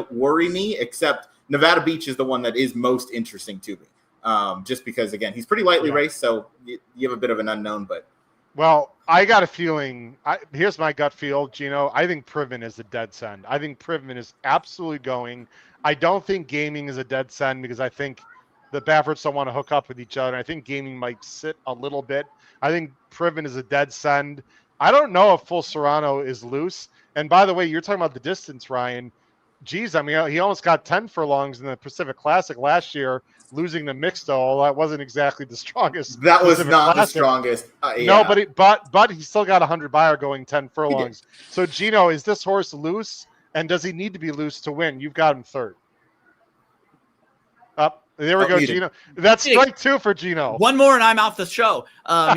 worry me, except Nevada Beach is the one that is most interesting to me. Just because, again, he's pretty lightly raced, so you have a bit of an unknown. But well, I got a feeling. Here's my gut feel, Gino. I think Priven is a dead send. I think Priven is absolutely going. I don't think Gaming is a dead send because I think the Baffords don't want to hook up with each other. I think Gaming might sit a little bit. I think Priven is a dead send. I don't know if Full Serrano is loose. And by the way, you're talking about the distance, Ryan. Geez, he almost got 10 furlongs in the Pacific Classic last year, losing to Mixto. That wasn't exactly the strongest. That was not the strongest. No, but he still got 100 buyer going 10 furlongs. So, Gino, is this horse loose? And does he need to be loose to win? You've got him third. Up. There we go, Gino. That's strike 2 for Gino. One more and I'm off the show.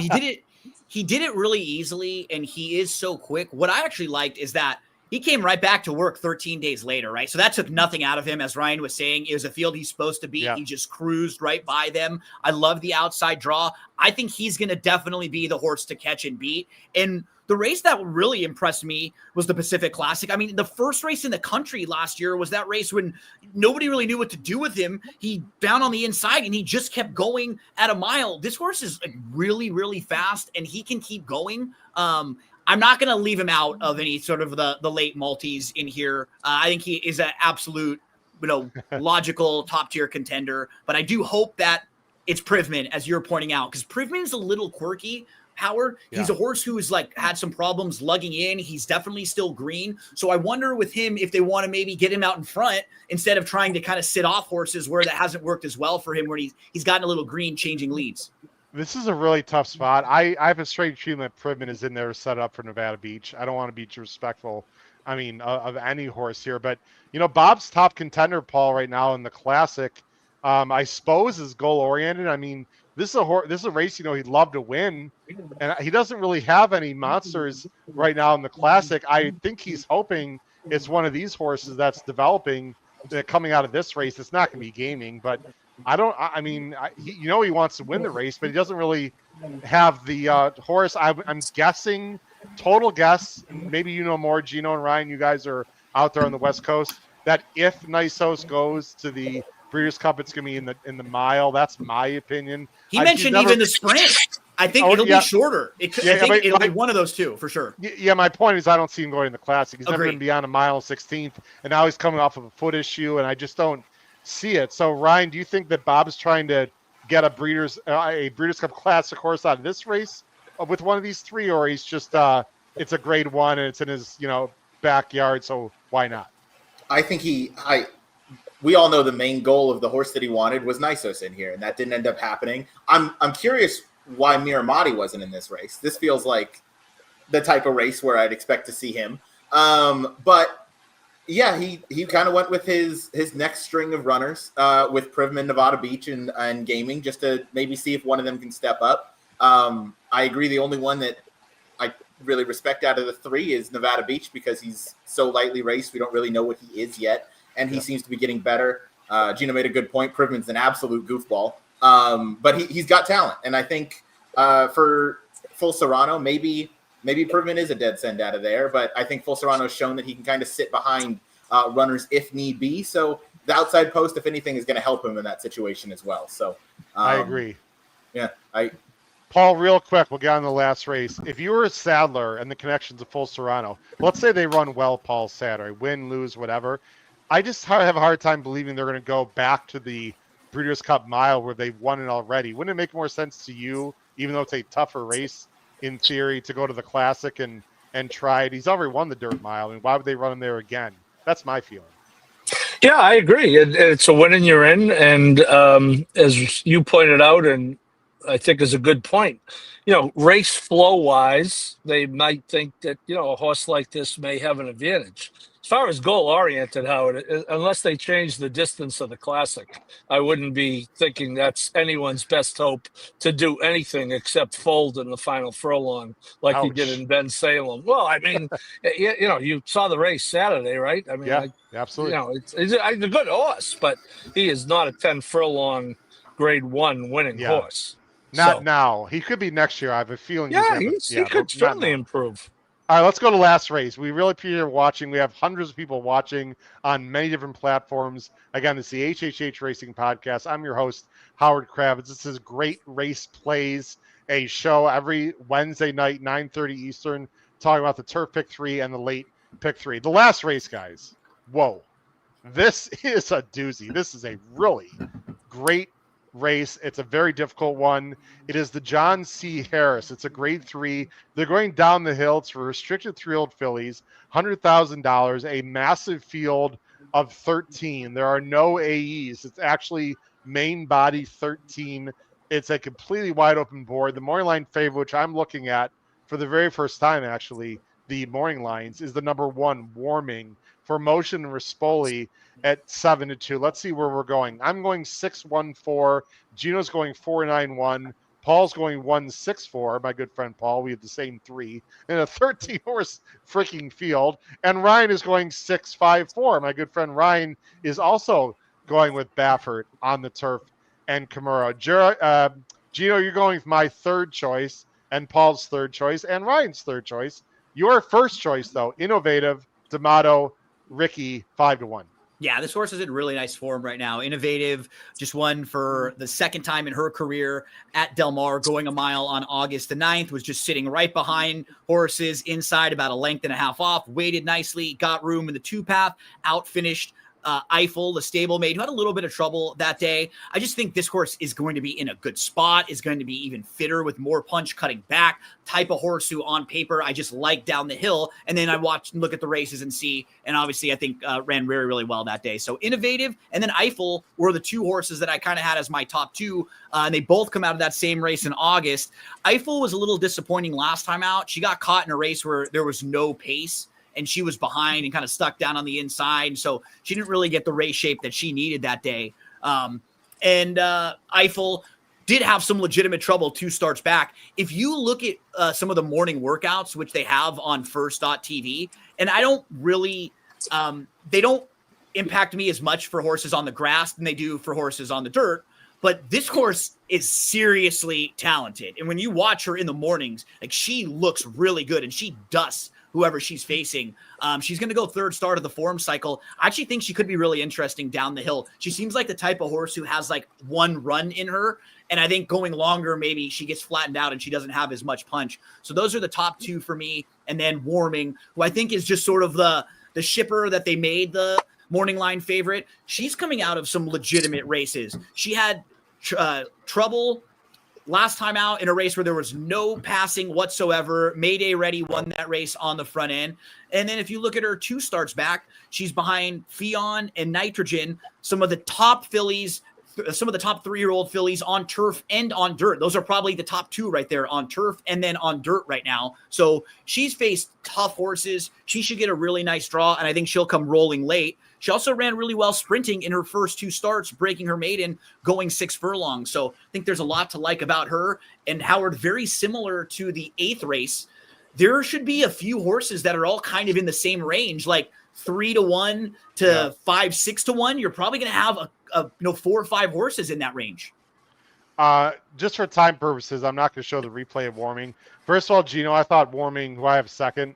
He did it. He did it really easily, and he is so quick. What I actually liked is that he came right back to work 13 days later, right? So that took nothing out of him. As Ryan was saying, it was a field he's supposed to beat. Yeah. He just cruised right by them. I love the outside draw. I think he's going to definitely be the horse to catch and beat. And the race that really impressed me was the Pacific Classic. I mean, the first race in the country last year was that race when nobody really knew what to do with him. He down on the inside and he just kept going at a mile. This horse is like really, really fast and he can keep going. I'm not going to leave him out of any sort of the late multis in here. I think he is an absolute, logical top tier contender, but I do hope that it's Privman, as you're pointing out, because Privman is a little quirky. Howard, he's a horse who has had some problems lugging in. He's definitely still green. So I wonder with him if they want to maybe get him out in front instead of trying to kind of sit off horses where that hasn't worked as well for him, where he's gotten a little green changing leads. This is a really tough spot. I have a straight feeling that Privman is in there to set up for Nevada Beach. I don't want to be disrespectful, of any horse here. But, Bob's top contender, Paul, right now in the Classic, I suppose is goal-oriented. This is a race, he'd love to win, and he doesn't really have any monsters right now in the Classic. I think he's hoping it's one of these horses that's developing, coming out of this race. It's not going to be Gaming, but he wants to win the race, but he doesn't really have the horse. I'm guessing, total guess, maybe more, Gino and Ryan, you guys are out there on the West Coast, that if Nisos goes to the Breeders' Cup, it's going to be in the mile. That's my opinion. He mentioned even the sprint. I think it'll be shorter. It'll be one of those two for sure. Yeah, my point is I don't see him going in the Classic. He's never going to be on a mile 16th, and now he's coming off of a foot issue, and I just don't see it. So, Ryan, do you think that Bob's trying to get a Breeders' Cup Classic horse out of this race with one of these three, or he's just it's a grade 1 and it's in his backyard, so why not? I think we all know the main goal of the horse that he wanted was Nisos in here, and that didn't end up happening. I'm curious why Miramati wasn't in this race. This feels like the type of race where I'd expect to see him. But yeah, he kind of went with his next string of runners with Privman, Nevada Beach, and Gaming, just to maybe see if one of them can step up. I agree. The only one that I really respect out of the 3 is Nevada Beach, because he's so lightly raced. We don't really know what he is yet, and he seems to be getting better. Gino made a good point. Privman's an absolute goofball, but he's got talent. And I think for Full Serrano, maybe Privman is a dead send out of there, but I think Full Serrano's shown that he can kind of sit behind runners if need be. So the outside post, if anything, is going to help him in that situation as well. So I agree. Yeah, Paul, real quick, we'll get on the last race. If you were a Sadler and the connections of Full Serrano, let's say they run well Paul Saturday, win, lose, whatever. I just have a hard time believing they're going to go back to the Breeders' Cup Mile where they've won it already. Wouldn't it make more sense to you, even though it's a tougher race in theory, to go to the Classic and try it? He's already won the Dirt Mile, and why would they run him there again? That's my feeling. Yeah, I agree. It's a win and you're in. And as you pointed out, and I think is a good point, race flow wise, they might think that, a horse like this may have an advantage. As far as goal oriented, Howard, unless they change the distance of the Classic, I wouldn't be thinking that's anyone's best hope to do anything except fold in the final furlong like he did in Ben Salem. Well, I mean, you saw the race Saturday, right? I mean, yeah, absolutely. It's a good horse, but he is not a 10 furlong Grade 1 winning horse. Not now. He could be next year. I have a feeling. He could certainly improve. All right, let's go to last race. We really appreciate you watching. We have hundreds of people watching on many different platforms. Again, it's the HHH Racing Podcast. I'm your host, Howard Kravitz. This is Great Race Plays, a show every Wednesday night, 9:30 Eastern, talking about the Turf Pick 3 and the late Pick 3. The last race, guys. Whoa. This is a doozy. This is a really great race. It's a very difficult one. It is the John C. Harris. It's a Grade 3. They're going down the hill. It's for restricted 3-year-old fillies, $100,000, a massive field of 13. There are no AEs. It's actually main body 13. It's a completely wide open board. The morning line favorite, which I'm looking at for the very first time, actually, the morning lines, is the number 1, Warming, for Motion and Rispoli at 7-2. Let's see where we're going. I'm going 6-1-4. Gino's going 4-9-1. Paul's going 1-6-4. My good friend Paul. We have the same 3 in a 13-horse freaking field. And Ryan is going 6-5-4. My good friend Ryan is also going with Baffert on the turf and Kimura. Gino, you're going with my third choice and Paul's third choice and Ryan's third choice. Your first choice, though, Innovative, D'Amato, Ricky, 5-1. Yeah, this horse is in really nice form right now. Innovative just won for the second time in her career at Del Mar, going a mile on August the 9th, was just sitting right behind horses inside, about a length and a half off, waited nicely, got room in the 2-path, outfinished Eiffel, the stablemate, who had a little bit of trouble that day. I just think this horse is going to be in a good spot, is going to be even fitter with more punch cutting back, type of horse who on paper I just like down the hill. And then I watch and look at the races and see, and obviously I think ran very, really well that day. So Innovative and then Eiffel were the 2 horses that I kind of had as my top 2. And they both come out of that same race in August. Eiffel was a little disappointing last time out. She got caught in a race where there was no pace, and she was behind and kind of stuck down on the inside. And so she didn't really get the race shape that she needed that day. Eiffel did have some legitimate trouble 2 starts back. If you look at some of the morning workouts, which they have on First.tv, and I don't really, they don't impact me as much for horses on the grass than they do for horses on the dirt. But this horse is seriously talented. And when you watch her in the mornings, like, she looks really good and she dusts whoever she's facing. She's going to go 3rd start of the form cycle. I actually think she could be really interesting down the hill. She seems like the type of horse who has like 1 run in her. And I think going longer, maybe she gets flattened out and she doesn't have as much punch. So those are the top 2 for me. And then Warming, who I think is just sort of the shipper that they made the morning line favorite. She's coming out of some legitimate races. She had trouble last time out in a race where there was no passing whatsoever. Mayday Ready won that race on the front end. And then if you look at her 2 starts back, she's behind Fion and Nitrogen, some of the top fillies, some of the top 3-year-old fillies on turf and on dirt. Those are probably the top 2 right there on turf and then on dirt right now. So she's faced tough horses. She should get a really nice draw, and I think she'll come rolling late. She also ran really well sprinting in her first 2 starts, breaking her maiden, going 6 furlongs. So I think there's a lot to like about her. And Howard, very similar to the 8th race, there should be a few horses that are all kind of in the same range, like 3-1 to 5-6-1. You're probably going to have a 4 or 5 horses in that range. Just for time purposes, I'm not going to show the replay of Warming. First of all, Gino, I thought Warming, who I have second,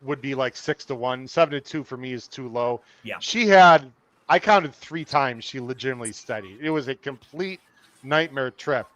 would be like 6-1. 7-2 for me is too low. Yeah. I counted 3 times she legitimately steadied. It was a complete nightmare trip.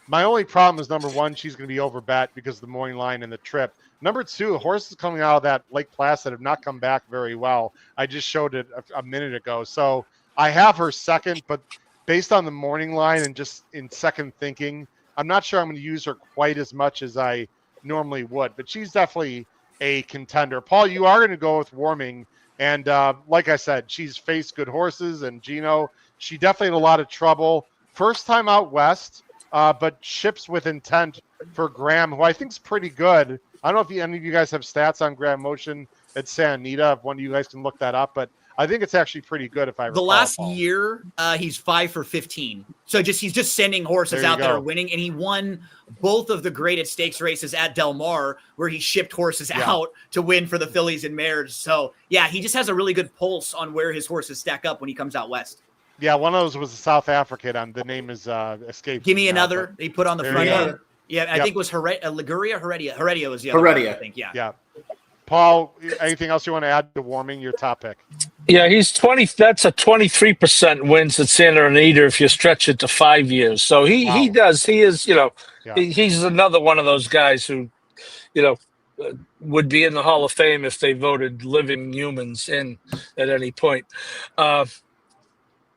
My only problem is, number one, she's going to be overbet because of the morning line and the trip. Number two, horses coming out of that Lake Placid have not come back very well. I just showed it a minute ago. So I have her second, but based on the morning line and just in second thinking, I'm not sure I'm going to use her quite as much as I normally would. But she's definitely a contender. Paul, you are going to go with Warming. And like I said, she's faced good horses. And Gino, she definitely had a lot of trouble. First time out west, but ships with intent for Graham, who I think is pretty good. I don't know if any of you guys have stats on Graham Motion at Santa Anita. If one of you guys can look that up, but I think it's actually pretty good. If I recall, the last year, he's 5 for 15. So he's just sending horses out that are winning, and he won both of the graded stakes races at Del Mar, where he shipped horses out to win for the fillies and mares. So yeah, he just has a really good pulse on where his horses stack up when he comes out west. Yeah, one of those was a South African. The name is escaped. Give me another. He put on the front end. Yeah, I think it was Liguria, Heredia. Heredia was the other one, I think. Yeah. Paul, anything else you want to add to Warming, your top pick? Yeah, he's 20. That's a 23% wins at Santa Anita if you stretch it to 5 years. So he does. He is, he's another one of those guys who, would be in the Hall of Fame if they voted living humans in at any point.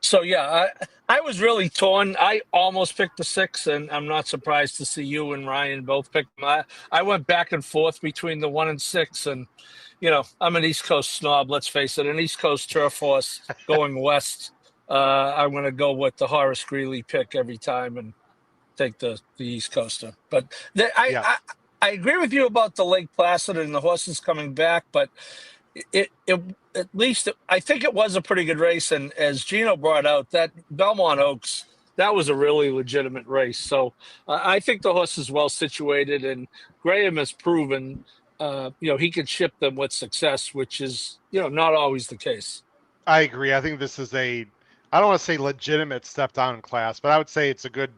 So yeah, I was really torn. I almost picked the 6, and I'm not surprised to see you and Ryan both pick them. I went back and forth between the 1 and 6, and I'm an East Coast snob. Let's face it, an East Coast turf horse going west. I'm going to go with the Horace Greeley pick every time and take the East Coaster. But I agree with you about the Lake Placid and the horses coming back, but it at least I think it was a pretty good race. And as Gino brought out, that Belmont Oaks, that was a really legitimate race. So I think the horse is well situated, and Graham has proven, he can ship them with success, which is, not always the case. I agree. I think this is I don't want to say legitimate step down in class, but I would say it's a good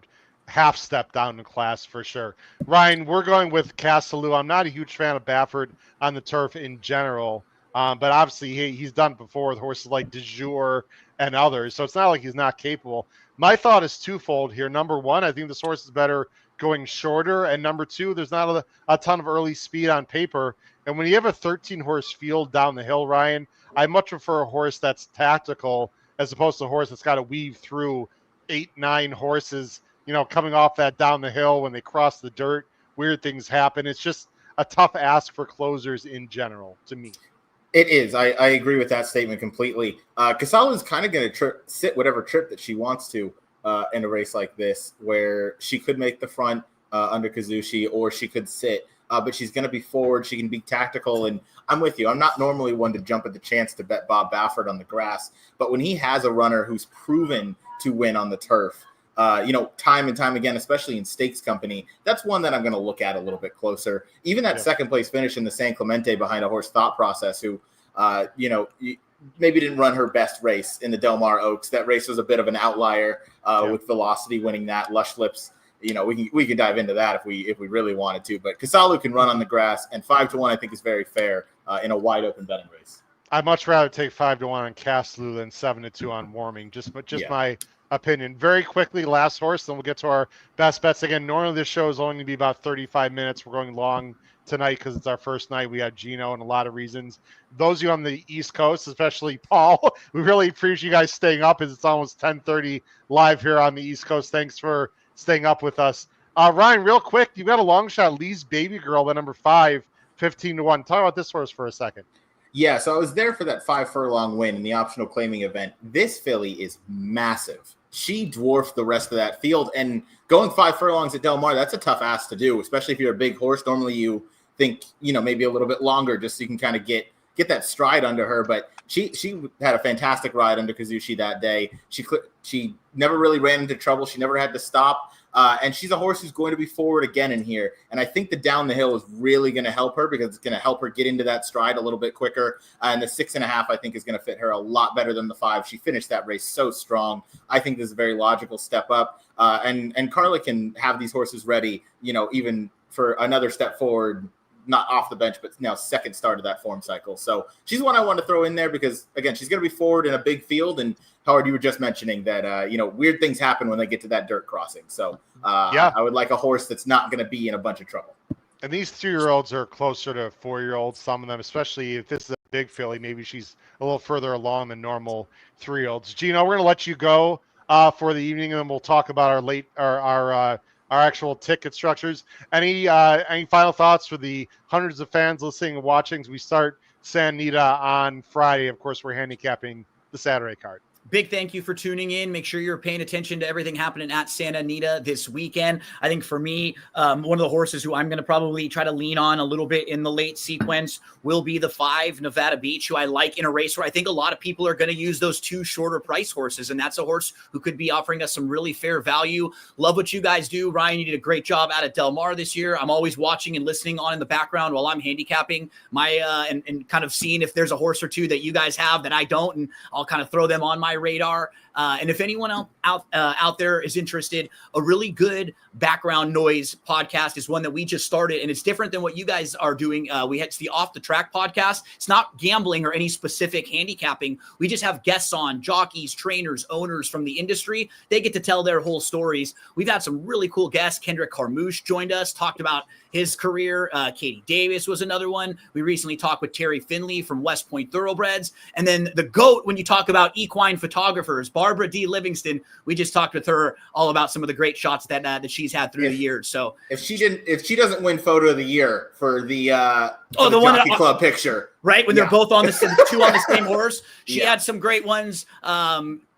half step down in class for sure. Ryan, we're going with Castelou. I'm not a huge fan of Baffert on the turf in general. But obviously he's done it before with horses like De Jour and others. So it's not like he's not capable. My thought is twofold here. Number one, I think this horse is better going shorter. And number two, there's not a ton of early speed on paper. And when you have a 13-horse field down the hill, Ryan, I much prefer a horse that's tactical as opposed to a horse that's got to weave through 8-9 horses, coming off that down the hill. When they cross the dirt, weird things happen. It's just a tough ask for closers in general to me. It is. I agree with that statement completely. Casala is kind of going to sit whatever trip that she wants to in a race like this, where she could make the front under Kazushi, or she could sit, but she's going to be forward. She can be tactical, and I'm with you. I'm not normally one to jump at the chance to bet Bob Baffert on the grass, but when he has a runner who's proven to win on the turf, time and time again, especially in stakes company, that's one that I'm going to look at a little bit closer. Even that second place finish in the San Clemente behind a horse Thought Process, who, maybe didn't run her best race in the Del Mar Oaks. That race was a bit of an outlier with Velocity winning that. Lush Lips, we can dive into that if we really wanted to. But Casalo can run on the grass, and 5-1 I think is very fair in a wide open betting race. I'd much rather take 5-1 on Castelou than 7-2 on Warming. Just my opinion. Very quickly, last horse, then we'll get to our best bets. Again, normally this show is only going to be about 35 minutes. We're going long tonight because it's our first night. We have Gino and a lot of reasons. Those of you on the East Coast, especially Paul, we really appreciate you guys staying up as it's almost 10:30 live here on the East Coast. Thanks for staying up with us. Ryan, real quick, you got a long shot, Lee's Baby Girl, at number 5, 15-1. Talk about this horse for a second. Yeah, so I was there for that 5 furlong win in the optional claiming event. This filly is massive. She dwarfed the rest of that field, and going 5 furlongs at Del Mar, that's a tough ask to do, especially if you're a big horse. Normally you think, maybe a little bit longer just so you can kind of get that stride under her. But she had a fantastic ride under Kazushi that day. She never really ran into trouble. She never had to stop. And she's a horse who's going to be forward again in here. And I think the down the hill is really going to help her because it's going to help her get into that stride a little bit quicker. And the 6.5, I think, is going to fit her a lot better than the 5. She finished that race so strong. I think this is a very logical step up. And Carla can have these horses ready, even for another step forward, not off the bench, but now second start of that form cycle. So she's one I want to throw in there because, again, she's going to be forward in a big field. And Howard, you were just mentioning that, weird things happen when they get to that dirt crossing. So I would like a horse that's not going to be in a bunch of trouble. And these 2-year-olds are closer to 4-year-olds, some of them, especially if this is a big filly. Maybe she's a little further along than normal 3-year-olds. Gino, we're going to let you go for the evening, and then we'll talk about our actual ticket structures. Any final thoughts for the hundreds of fans listening and watching as we start Santa Anita on Friday? Of course, we're handicapping the Saturday card. Big thank you for tuning in. Make sure you're paying attention to everything happening at Santa Anita this weekend. I think for me, one of the horses who I'm going to probably try to lean on a little bit in the late sequence will be the 5 Nevada Beach, who I like in a race where I think a lot of people are going to use those 2 shorter price horses. And that's a horse who could be offering us some really fair value. Love what you guys do. Ryan, you did a great job out at Del Mar this year. I'm always watching and listening on in the background while I'm handicapping and kind of seeing if there's a horse or two that you guys have that I don't, and I'll kind of throw them on my radar. And if anyone out there is interested, a really good background noise podcast is one that we just started, and it's different than what you guys are doing. It's the Off the Track podcast. It's not gambling or any specific handicapping. We just have guests on, jockeys, trainers, owners from the industry. They get to tell their whole stories. We've had some really cool guests. Kendrick Carmouche joined us, talked about his career. Katie Davis was another one. We recently talked with Terry Finley from West Point Thoroughbreds. And then the GOAT, when you talk about equine photographers, Barbara D. Livingston, we just talked with her all about some of the great shots that she's had through the years. So if she doesn't win photo of the year for the the Jockey Club picture, right? When they're both on the 2 on the same horse, she had some great ones.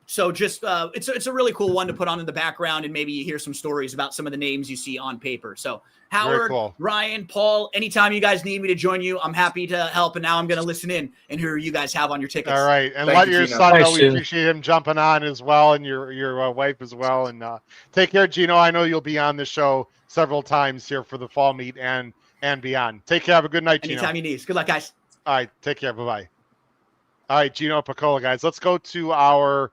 So just it's a really cool one to put on in the background, and maybe you hear some stories about some of the names you see on paper. So Howard, cool. Ryan, Paul, anytime you guys need me to join you, I'm happy to help. And now I'm going to listen in and hear you guys have on your tickets. All right. And let your son know we appreciate him jumping on as well, and your wife as well. And take care, Gino. I know you'll be on the show several times here for the fall meet and beyond. Take care. Have a good night, Gino. Anytime you need. Good luck, guys. All right. Take care. Bye-bye. All right, Gino Picola, guys. Let's go to our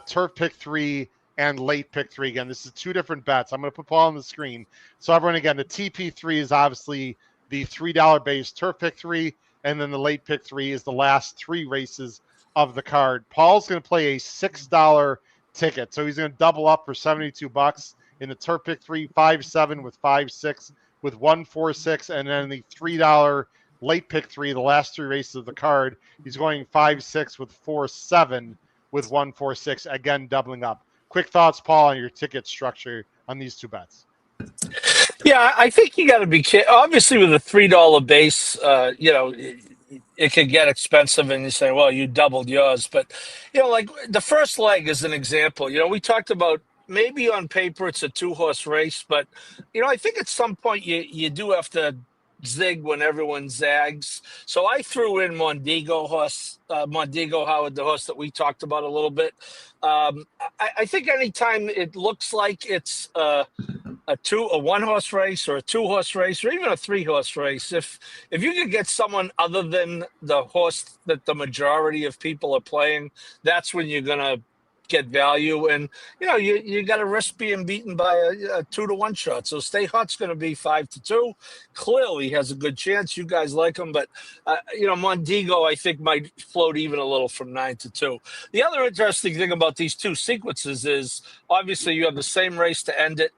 turf pick 3 and late pick 3. Again, this is 2 different bets. I'm going to put Paul on the screen. So everyone, again, the TP3 is obviously the $3 base turf pick 3, and then the late pick 3 is the last 3 races of the card. Paul's going to play a $6 ticket, so he's going to double up for $72 in the turf pick 3, 5-7 with 5-6 with 1-4-6, and then the $3 late pick 3, the last 3 races of the card. He's going 5-6 with 4-7 with 1-4-6, again doubling up. Quick thoughts, Paul, on your ticket structure on these 2 bets. Yeah, I think you got to be careful. Obviously, with a $3 base, it could get expensive, and you say, well, you doubled yours. But, like the first leg is an example. We talked about maybe on paper it's a 2-horse race, but, I think at some point you do have to zig when everyone zags. So I threw in Mondigo, Howard, the horse that we talked about a little bit. I think anytime it looks like it's a 1-horse race or a 2-horse race or even a 3-horse race, if you could get someone other than the horse that the majority of people are playing, that's when you're going to get value. And you got to risk being beaten by a 2-to-1 shot. So Stay Hot's going to be 5-2. Clearly has a good chance. You guys like him, but Mondigo I think might float even a little from 9-2. The other interesting thing about these 2 sequences is obviously you have the same race to end it.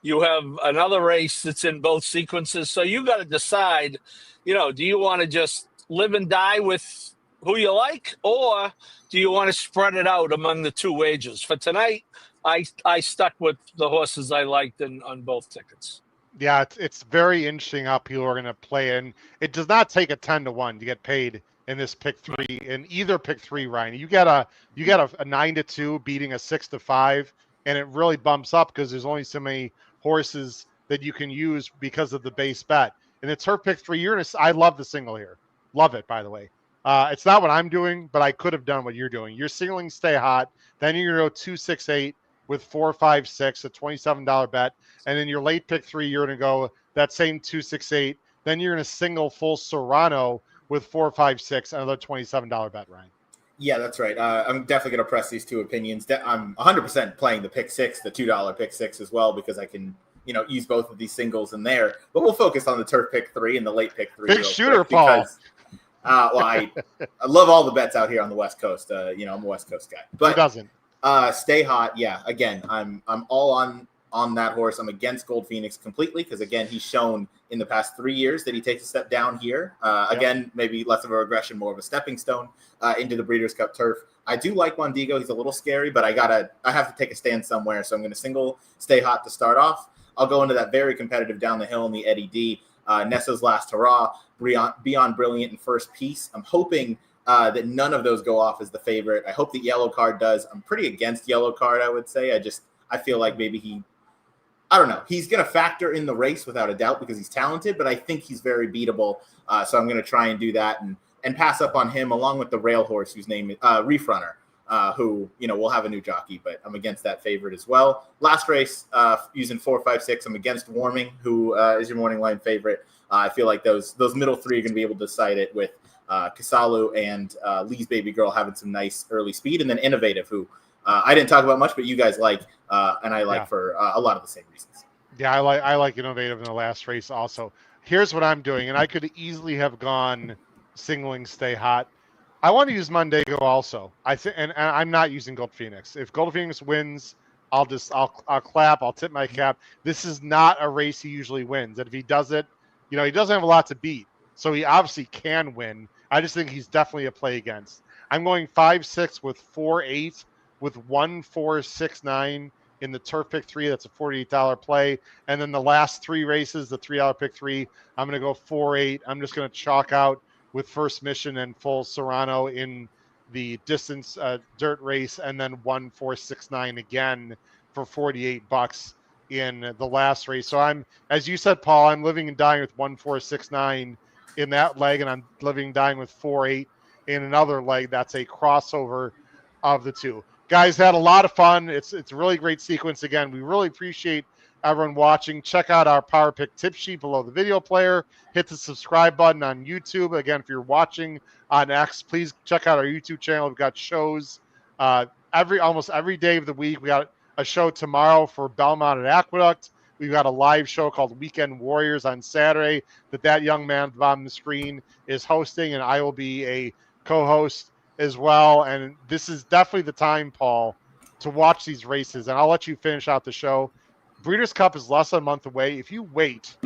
You have another race that's in both sequences. So you got to decide, do you want to just live and die with who you like, or do you want to spread it out among the 2 wagers? For tonight, I stuck with the horses I liked on both tickets. Yeah, it's very interesting how people are going to play, and it does not take a 10-to-1 to get paid in this pick 3. In either pick 3, Ryan, you got a 9-2 beating a 6-5, and it really bumps up because there's only so many horses that you can use because of the base bet. And it's her pick 3. I love the single here. Love it, by the way. It's not what I'm doing, but I could have done what you're doing. You're singling Stay Hot, then you're going to go 2-6-8 with 4, 5, 6, a $27 bet. And then your late pick 3, you're going to go that same 2, 6, 8. Then you're going to single full Serrano with 4, 5, 6, another $27 bet, Ryan. Yeah, that's right. I'm definitely going to press these two opinions. I'm 100% playing the pick 6, the $2 pick 6 as well, because I can, use both of these singles in there. But we'll focus on the turf pick 3 and the late pick 3. Big shooter, Paul. Because, I love all the bets out here on the West Coast. I'm a West Coast guy. But who doesn't? Stay hot. Yeah, again, I'm all on that horse. I'm against Gold Phoenix completely because, again, he's shown in the past 3 years that he takes a step down here. Again, maybe less of a regression, more of a stepping stone into the Breeders' Cup turf. I do like Mondigo. He's a little scary, but I have to take a stand somewhere. So I'm going to single Stay Hot to start off. I'll go into that very competitive down the hill in the Eddie D. Nessa's Last Hurrah, Beyond Brilliant, and First Piece. I'm hoping that none of those go off as the favorite. I hope that Yellow Card does. I'm pretty against Yellow Card, I would say. I feel like maybe I don't know. He's going to factor in the race without a doubt because he's talented, but I think he's very beatable. So I'm going to try and do that and pass up on him along with the rail horse whose name is Reef Runner, who, will have a new jockey, but I'm against that favorite as well. Last race, using 4, 5, 6, I'm against Warming, who is your morning line favorite. I feel like those middle three are going to be able to decide it with Kasalu and Lee's Baby Girl having some nice early speed, and then Innovative, who I didn't talk about much, but you guys like, and I like for a lot of the same reasons. Yeah, I like Innovative in the last race also. Here's what I'm doing, and I could easily have gone singling Stay Hot. I want to use Mondego also. And I'm not using Gold Phoenix. If Gold Phoenix wins, I'll clap. I'll tip my cap. This is not a race he usually wins. And if he does it, he doesn't have a lot to beat, so he obviously can win. I just think he's definitely a play against. I'm going 5-6 with 4-8 with 1-4-6-9 in the turf pick 3. That's a $48 play. And then the last 3 races, the $3 pick 3, I'm going to go 4-8. I'm just going to chalk out with First Mission and full Serrano in the distance dirt race, and then 1-4-6-9 again for $48 in the last race. So I'm, as you said, Paul, I'm living and dying with 1-4-6-9 in that leg, and I'm living and dying with 4-8 in another leg. That's a crossover of the two. Guys, had a lot of fun. It's a really great sequence. Again, we really appreciate everyone watching. Check out our Power Pick tip sheet below the video player. Hit the subscribe button on YouTube. Again, if you're watching on X, please check out our YouTube channel. We've got shows almost every day of the week. We got a show tomorrow for Belmont and Aqueduct. We've got a live show called Weekend Warriors on Saturday that young man on the screen is hosting, and I will be a co-host as well. And this is definitely the time, Paul, to watch these races. And I'll let you finish out the show. Breeders' Cup is less than a month away. If you wait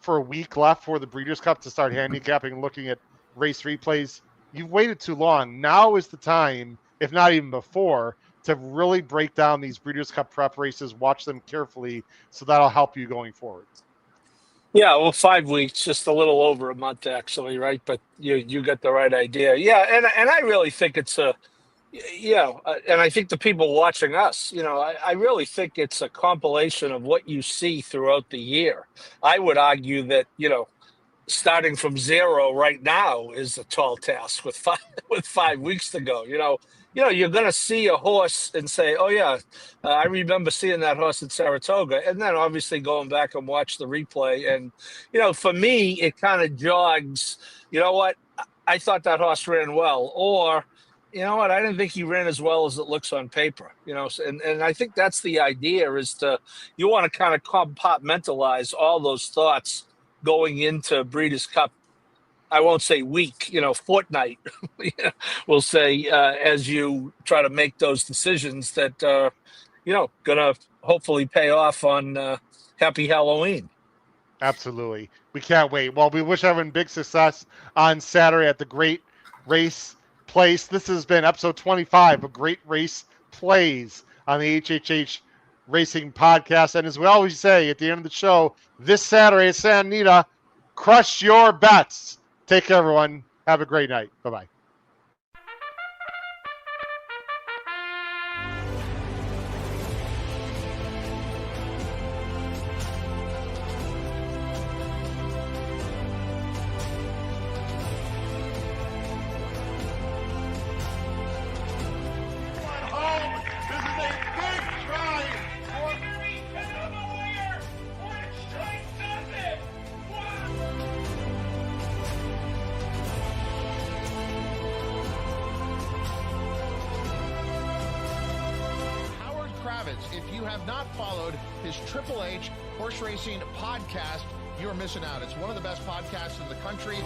for a week left for the Breeders' Cup to start handicapping and looking at race replays, you've waited too long. Now is the time, if not even before, to really break down these Breeders' Cup prep races, watch them carefully, so that'll help you going forward. Yeah, well, 5 weeks, just a little over a month, actually, right? But you got the right idea. Yeah, and I really think it's and I think the people watching us, I really think it's a compilation of what you see throughout the year. I would argue that, starting from zero right now is a tall task with 5 weeks to go. You're going to see a horse and say, oh, yeah, I remember seeing that horse at Saratoga. And then obviously going back and watch the replay. And, for me, it kind of jogs, you know what, I thought that horse ran well. Or, you know what, I didn't think he ran as well as it looks on paper. And I think that's the idea is you want to kind of compartmentalize all those thoughts going into Breeders' Cup. I won't say week, fortnight, we'll say, as you try to make those decisions that, going to hopefully pay off on Happy Halloween. Absolutely. We can't wait. Well, we wish everyone big success on Saturday at the Great Race Place. This has been episode 25 of Great Race Plays on the HHH Racing Podcast. And as we always say at the end of the show, this Saturday at Santa Anita, crush your bets. Take care, everyone. Have a great night. Bye-bye. This is a big minutes. If you have not followed his Triple H Horse Racing podcast, you're missing out. It's one of the best podcasts in the country.